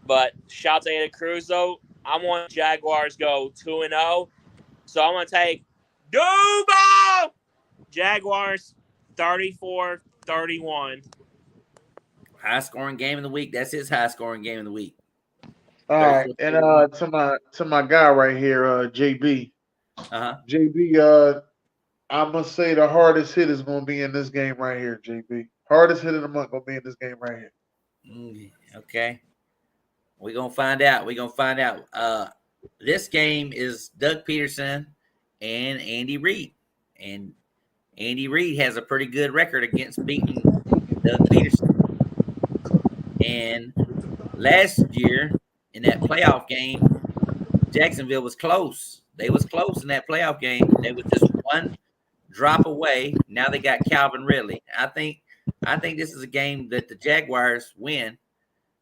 But shout out to Cruz, though. I want Jaguars go 2-0, so I'm going to take Duval Jaguars 34-31. High scoring game of the week. That's his high scoring game of the week. All right, and to my guy right here, JB. JB, I must say the hardest hit is going to be in this game right here, JB. Hardest hit of the month going to be in this game right here. Okay. We're going to find out. This game is Doug Peterson and Andy Reid. And Andy Reid has a pretty good record against beating Doug Peterson. And last year in that playoff game, Jacksonville was close. They was close in that playoff game. They was just one drop away. Now they got Calvin Ridley. I think this is a game that the Jaguars win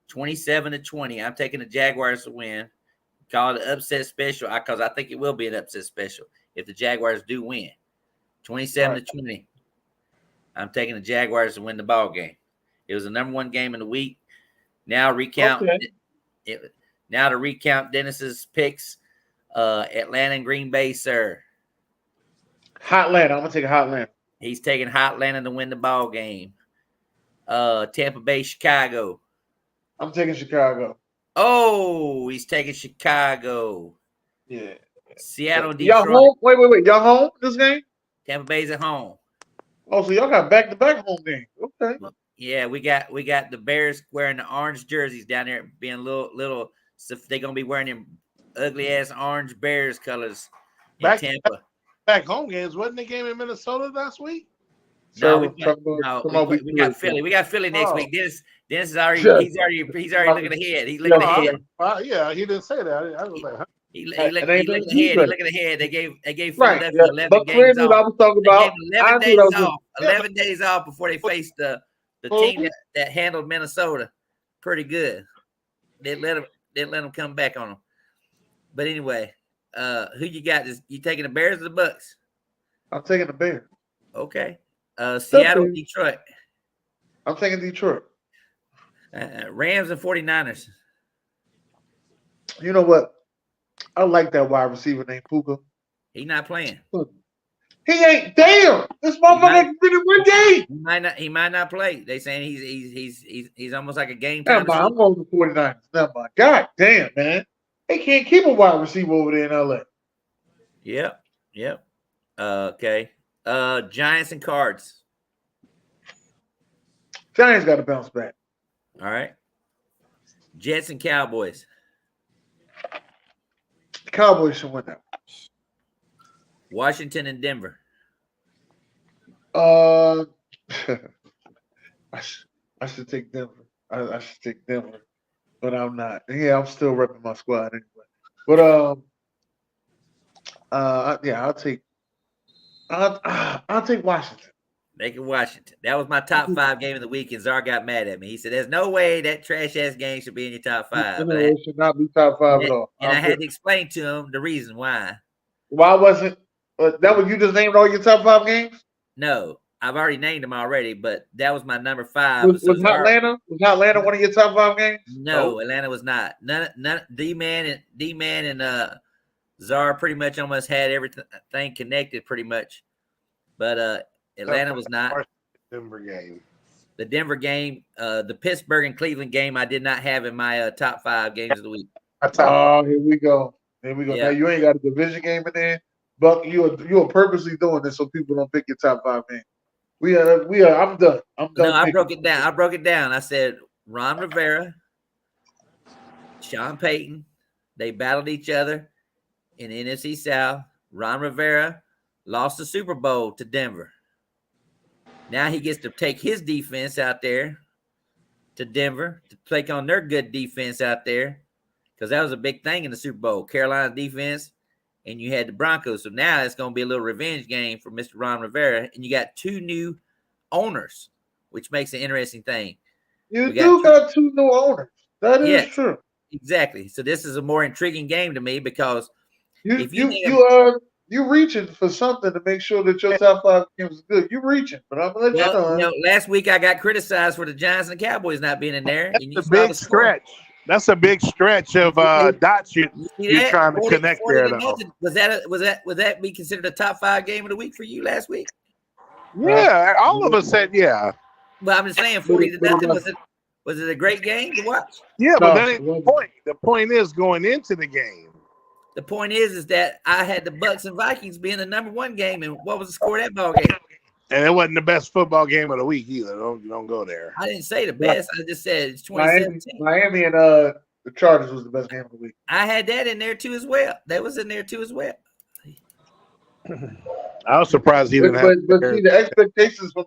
27-20. I'm taking the Jaguars to win. Call it an upset special because I think it will be an upset special if the Jaguars do win 27-20. I'm taking the Jaguars to win the ball game. It was the number 1 game in the week. Now recount Now to recount Dennis's picks. Atlanta and Green Bay, sir. Hotlanta. I'm gonna take a Hotlanta. He's taking Hotlanta to win the ball game. Tampa Bay, Chicago. I'm taking Chicago. Oh, he's taking Chicago. Yeah. Seattle, Y'all Detroit. home? Wait. Y'all home this game? Tampa Bay's at home. Oh, so y'all got back-to-back home games. Okay. Yeah, we got the Bears wearing the orange jerseys down there, being little. So they're gonna be wearing them ugly ass orange Bears colors in Tampa. Back home games wasn't the game in Minnesota last week? No, we got Philly. We got Philly next week. Dennis is already he's already looking ahead. He's looking ahead. Yeah, he didn't say that. I was like, huh? He looking ahead. They gave Philadelphia 11 but games off. I was talking about 11 days off before they faced the team that handled Minnesota pretty good. They let them come back on them. But anyway, who you got? You taking the Bears or the Bucks? I'm taking the Bears. Okay. Seattle, Detroit. I'm taking Detroit. Rams and 49ers. You know what? I like that wide receiver named Puka. He's not playing. He ain't there. This motherfucker ain't been in one game. He might not play. They saying he's almost like a game time. Never mind. I'm going to the 49ers. Never mind. God damn, man. They can't keep a wide receiver over there in LA. Yep. Okay. Giants and Cards. Giants got to bounce back. All right. Jets and Cowboys. The Cowboys should win that. Washington and Denver. I should take Denver. I should take Denver, but I'm not. Yeah, I'm still repping my squad anyway. But I'll take Washington. Making Washington. That was my top 5 game of the week, and Czar got mad at me. He said, "There's no way that trash ass game should be in your top 5." No, it should not be top 5 at all. And I had to explain to him the reason why. Why wasn't that what you just named all your top 5 games? No, I've already named them already, but that was my number 5. Was Atlanta one of your top 5 games? No, Atlanta was not. None. D-Man and Czar pretty much almost had everything connected pretty much, but Atlanta was not. Denver game. The Denver game, the Pittsburgh and Cleveland game, I did not have in my top 5 games of the week. Oh, here we go. Yeah. Now you ain't got a division game in there, but you are purposely doing this so people don't pick your top 5 games. We are. I'm done. No, I broke it down. I said Ron Rivera, Sean Payton, they battled each other in the NFC South. Ron Rivera lost the Super Bowl to Denver. Now he gets to take his defense out there, to Denver to take on their good defense out there, because that was a big thing in the Super Bowl. Carolina's defense, and you had the Broncos. So now it's going to be a little revenge game for Mr. Ron Rivera, and you got 2 new owners, which makes an interesting thing. You got 2 new owners. That is true. Exactly. So this is a more intriguing game to me because you reaching for something to make sure that your top 5 games is good. You reaching, but I'm gonna let you know. Last week I got criticized for the Giants and the Cowboys not being in there. That's a big stretch. That's a big stretch of dots you're trying to connect there. Though. Was that be considered a top 5 game of the week for you last week? Yeah, all of us said yeah. Well, I'm just saying 40-0. Was it a great game to watch? Yeah, but that ain't the point. The point is going into the game. The point is that I had the Bucks and Vikings being the number 1 game, and what was the score of that ball game? And it wasn't the best football game of the week either. Don't go there. I didn't say the best. I just said it's 2017. Miami and the Chargers was the best game of the week. I had that in there too as well. That was in there too as well. I was surprised he didn't have. But see, the expectations for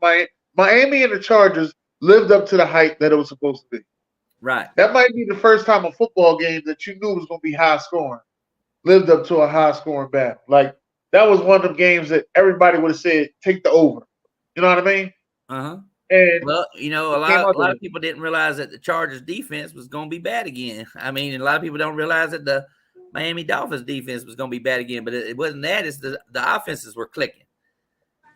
Miami and the Chargers lived up to the hype that it was supposed to be. Right. That might be the first time a football game that you knew was going to be high scoring lived up to a high scoring battle. Like that was one of the games that everybody would have said take the over. You know what I mean? Uh-huh. And well, a lot of people didn't realize that the Chargers defense was going to be bad again. I mean, a lot of people don't realize that the Miami Dolphins defense was going to be bad again, but it wasn't that. It's the offenses were clicking.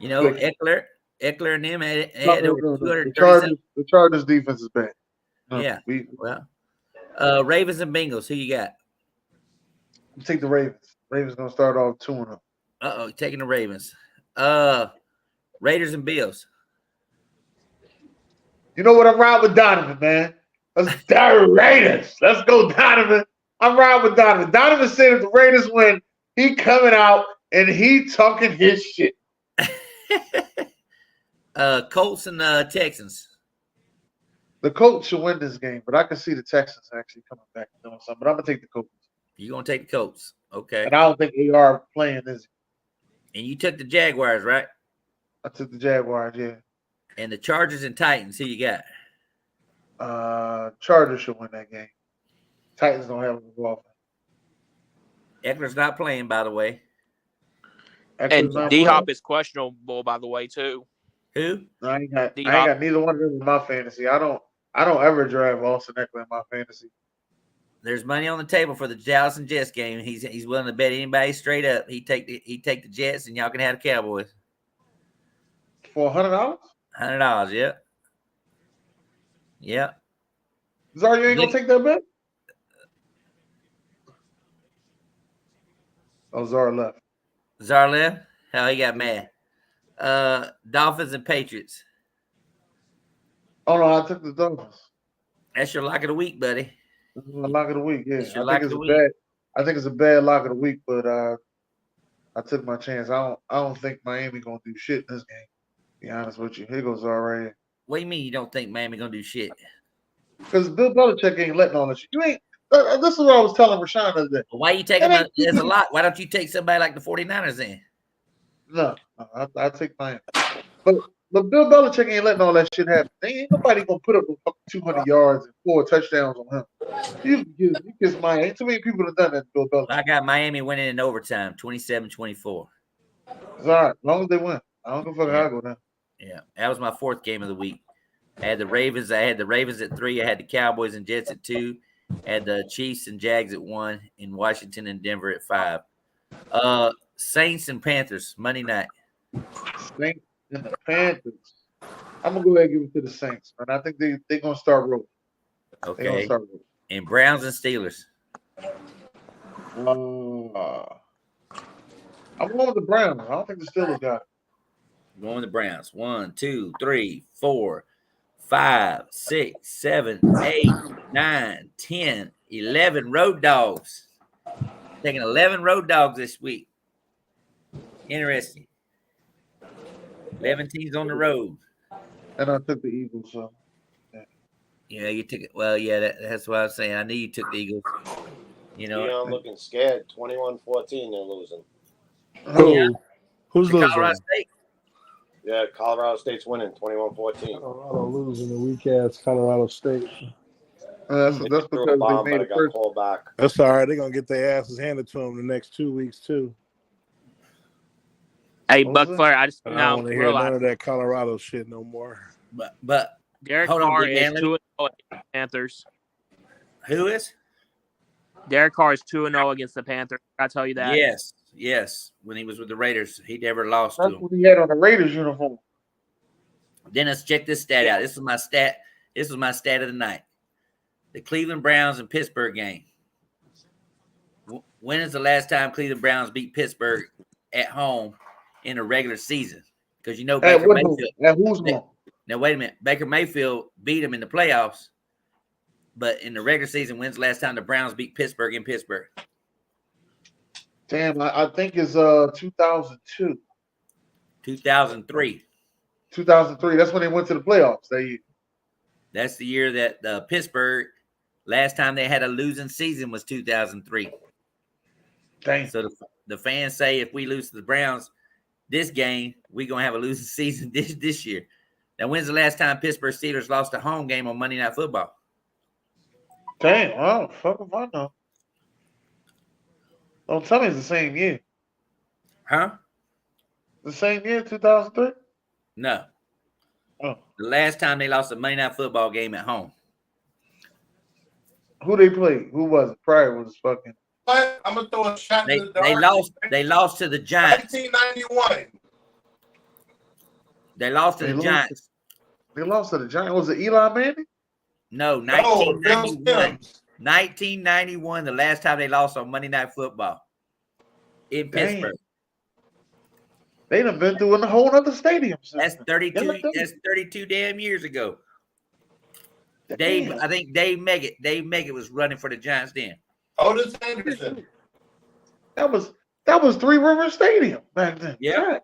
Eckler and them had over 237. The Chargers defense is bad. Yeah. Ravens and Bengals. Who you got? Take the Ravens. Ravens going to start off 2-0. Uh-oh, taking the Ravens. Raiders and Bills. You know what? I'm riding with Donovan, man. Let's the Raiders. Let's go, Donovan. I'm riding with Donovan. Donovan said if the Raiders win, he coming out and he talking his shit. Colts and Texans. The Colts should win this game, but I can see the Texans actually coming back and doing something. But I'm going to take the Colts. You're going to take the Colts. Okay. And I don't think they are playing this. And you took the Jaguars, right? I took the Jaguars, yeah. And the Chargers and Titans, who you got? Chargers should win that game. Titans don't have a ball. Eckler's not playing, by the way. And D-Hop is questionable, by the way, too. Who? No, I ain't got neither one of them in my fantasy. I don't ever draft Austin Eckler in my fantasy. There's money on the table for the Dallas and Jets game. He's willing to bet anybody straight up. He take the Jets, and y'all can have the Cowboys. For $100? $100, yeah. Yeah. Zar, you ain't gonna take that bet? Oh, Zar left. Zar left? Hell, he got mad. Dolphins and Patriots. Oh no, I took the Dolphins. That's your lock of the week, buddy. Lock of the week, yeah. I think it's a bad lock of the week, but I took my chance. I don't think Miami gonna do shit in this game. To be honest with you, here goes Zar right here. What do you mean you don't think Miami gonna do shit? Because Bill Belichick ain't letting all that shit. You ain't. This is what I was telling Rashawn the other day. Why you taking as a lot? Why don't you take somebody like the 49ers in? No, I take Miami. But Bill Belichick ain't letting all that shit happen. Ain't nobody gonna put up 200 yards and 4 touchdowns on him. You kiss Miami. Ain't too many people have done that to Bill Belichick. I got Miami winning in overtime, 27-24. It's all right, as long as they win. I don't give a fuck how I go down. Yeah, that was my 4th game of the week. I had the Ravens at 3. I had the Cowboys and Jets at 2. I had the Chiefs and Jags at 1. In Washington and Denver at 5. Saints and Panthers Monday night. Saints and the Panthers. I'm gonna go ahead and give it to the Saints, man. I think they're gonna start rolling. Okay. And Browns and Steelers. I'm going with the Browns. I don't think the Steelers got it. Going with the Browns. 1, 2, 3, 4, 5, 6, 7, 8, 9, 10, 11 road dogs. Taking 11 road dogs this week. Interesting. 11 teams on the road. And I took the Eagles, so. Yeah, you took it. Well, yeah, that's what I was saying. I knew you took the Eagles. You know, I'm looking scared. 21-14, they're losing. Who? Yeah. Who's losing? Colorado State. Yeah, Colorado State's winning 21-14. Colorado losing the weak ass Colorado State. That's They because threw a bomb, they but made it it got first. called back. That's all right. They're gonna get their asses handed to them the next 2 weeks too. Hey, Buck Flair, I just I don't want to hear none of that Colorado shit no more. But Derek hold Carr on, is man. 2-0 against the Panthers. Who is? Derek Carr is 2-0 against the Panthers. I tell you that. Yes. When he was with the Raiders, he never lost That's to them. what he had on the Raiders uniform. Dennis, check this stat out. This is my stat. This was my stat of the night. The Cleveland Browns and Pittsburgh game. When is the last time Cleveland Browns beat Pittsburgh at home in a regular season? Because you know Baker Mayfield. At who's home? Now wait a minute. Baker Mayfield beat him in the playoffs, but in the regular season, when's the last time the Browns beat Pittsburgh in Pittsburgh? Damn, I think it's 2002. 2003. 2003. That's when they went to the playoffs that year. That's the year that Pittsburgh, last time they had a losing season was 2003. Dang. So the fans say if we lose to the Browns this game, we're going to have a losing season this year. Now, when's the last time Pittsburgh Steelers lost a home game on Monday Night Football? Damn, oh, fuck if I know. Don't tell me it's the same year. Huh? The same year, 2003? No. Oh. The last time they lost a Monday Night Football game at home. Who they played? Who was it? Prior was fucking. I'm gonna throw a shot in the dark. They lost to the Giants. 1991. They lost to the Giants. They lost to the Giants. Was it Eli Manning? No, 1991. 1991, the last time they lost on Monday Night Football in Pittsburgh. They done been through in a whole other stadium. That's 32. That's 32 damn years ago. Dave, I think Dave Meggett was running for the Giants then. Otis Anderson. That was Three River Stadium back then. Yeah.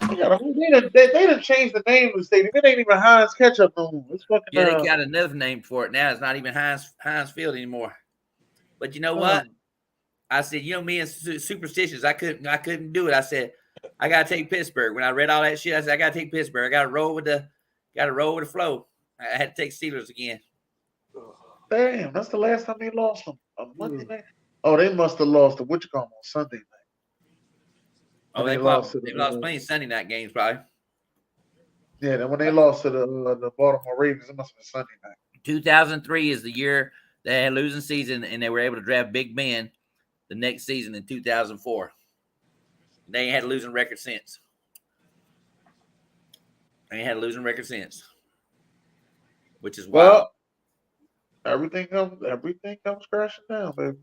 They done changed the name of the stadium. It ain't even Heinz Ketchup no more. It's fucking. Yeah, they got another name for it now. It's not even Heinz Field anymore. But you know what? I said, you know, me and superstitious, I couldn't do it. I said, I gotta take Pittsburgh. When I read all that shit, I said, I gotta take Pittsburgh. I gotta roll with the flow. I had to take Steelers again. Damn, that's the last time they lost them. A Monday night. Oh, they must have lost to what you call them on Sunday night. Oh, they lost plenty of Sunday night games, probably. Yeah, then when they lost to the Baltimore Ravens, it must have been Sunday night. 2003 is the year they had a losing season, and they were able to draft Big Ben the next season in 2004. They ain't had a losing record since. Which is wild. Well, everything comes crashing down, baby.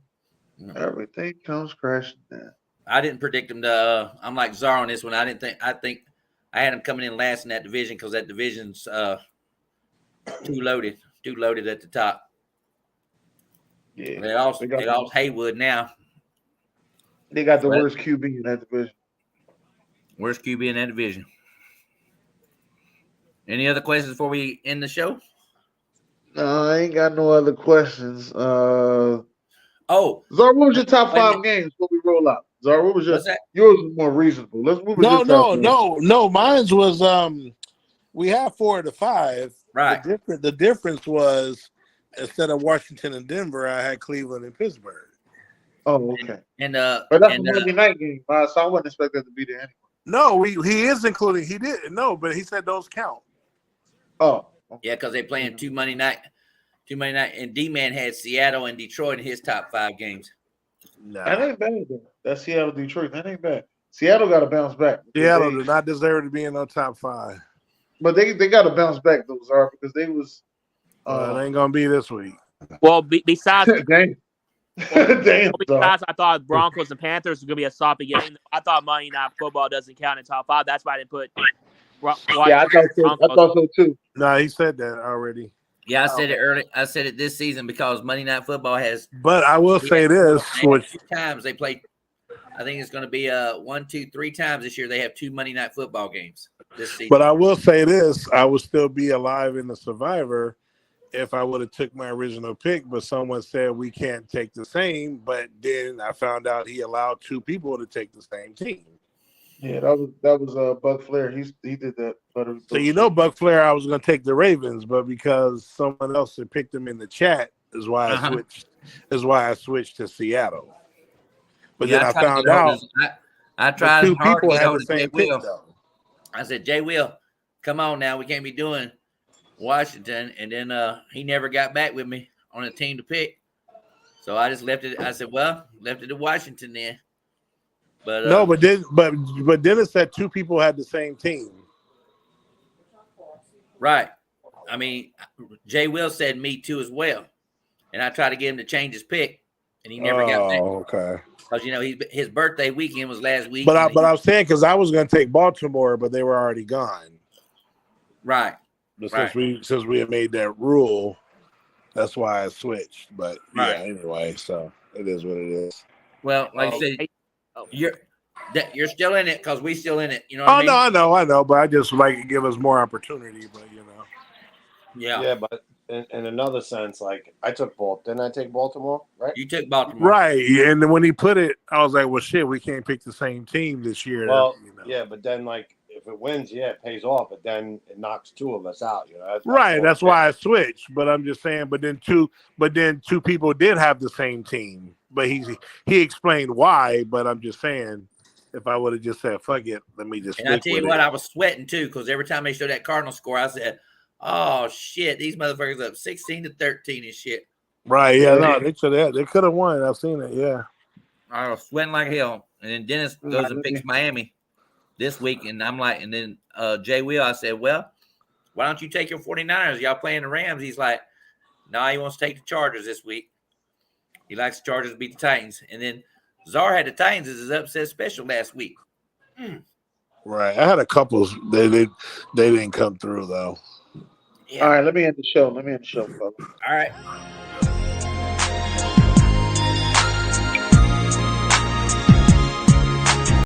Everything comes crashing down. I didn't predict them to. I'm like Czar on this one. I think I had them coming in last in that division because that division's too loaded at the top. Yeah, they lost Haywood now. They got the worst QB in that division. Worst QB in that division. Any other questions before we end the show? No, I ain't got no other questions. Zar, what was your top 5 games before we roll out? Zar, what was yours was more reasonable. Let's move. No. Mine's was we have 4 to 5. Right. The difference was instead of Washington and Denver, I had Cleveland and Pittsburgh. Oh, okay. But that's a Monday night game, so I wouldn't expect that to be there anyway. No, he is including. He didn't. No, but he said those count. Oh, okay. Yeah, because they playing two Monday night, and D-Man had Seattle and Detroit in his top 5 games. No. That ain't bad though. That's Seattle, Detroit. That ain't bad. Seattle got to bounce back. Seattle did not deserve to be in no top 5. But they got to bounce back, though, Zara, because they was. It ain't gonna be this week. Well, besides. Damn. Besides, I thought Broncos and Panthers was gonna be a sloppy game. I thought Monday Night Football doesn't count in top 5. That's why I didn't put. I thought so too. No, he said that already. Yeah, I said it early. I said it this season because Monday Night Football has. But I will say this: which 2 times they played. I think it's going to be 1, 2, 3 times this year. They have 2 Monday Night Football games this season. But I will say this: I would still be alive in the Survivor if I would have took my original pick. But someone said we can't take the same. But then I found out he allowed 2 people to take the same team. Yeah, that was Buck Flair. He did that. So you know, Buck Flair, I was going to take the Ravens, but because someone else had picked them in the chat, is why I switched. Is why I switched to Seattle. But then I found out I tried two hard people to get had hold the of Jay same pick Will. though. I said, Jay Will, come on now. We can't be doing Washington. And then he never got back with me on a team to pick. So I just left it. I said, well, left it to Washington then. But no, but then it said two people had the same team. Right. I mean, Jay Will said me too as well. And I tried to get him to change his pick, and he never got back. Oh, okay. Because his birthday weekend was last week. But I was saying because I was going to take Baltimore, but they were already gone. Right. But since we had made that rule, that's why I switched. But yeah, anyway, so it is what it is. Well, like I said, you're still in it because we still in it. You know what I mean? No, I know, but I just like to give us more opportunity. But Yeah, but in another sense, like I took didn't I take Baltimore? Right. You took Baltimore, right? And then when he put it, I was like, well, shit, we can't pick the same team this year. Well, yeah, but then like if it wins, it pays off, but then it knocks two of us out. That's why I switched. But I'm just saying. But then two people did have the same team. But he explained why. But I'm just saying, if I would have just said fuck it, let me just. And I tell you what, I was sweating too because every time they showed that Cardinal score, I said, "Oh shit, these motherfuckers up 16-13 and shit." Right? Yeah, no, they could have won. I've seen it. Yeah, I was sweating like hell. And then Dennis goes and picks Miami this week, and I'm like, and then Jay Will, I said, well, why don't you take your 49ers? Y'all playing the Rams? He's like, no, he wants to take the Chargers this week. He likes the Chargers to beat the Titans. And then Czar had the Titans as his upset special last week. Right. I had a couple. They didn't come through though. Yeah. All right, let me end the show. Folks. All right.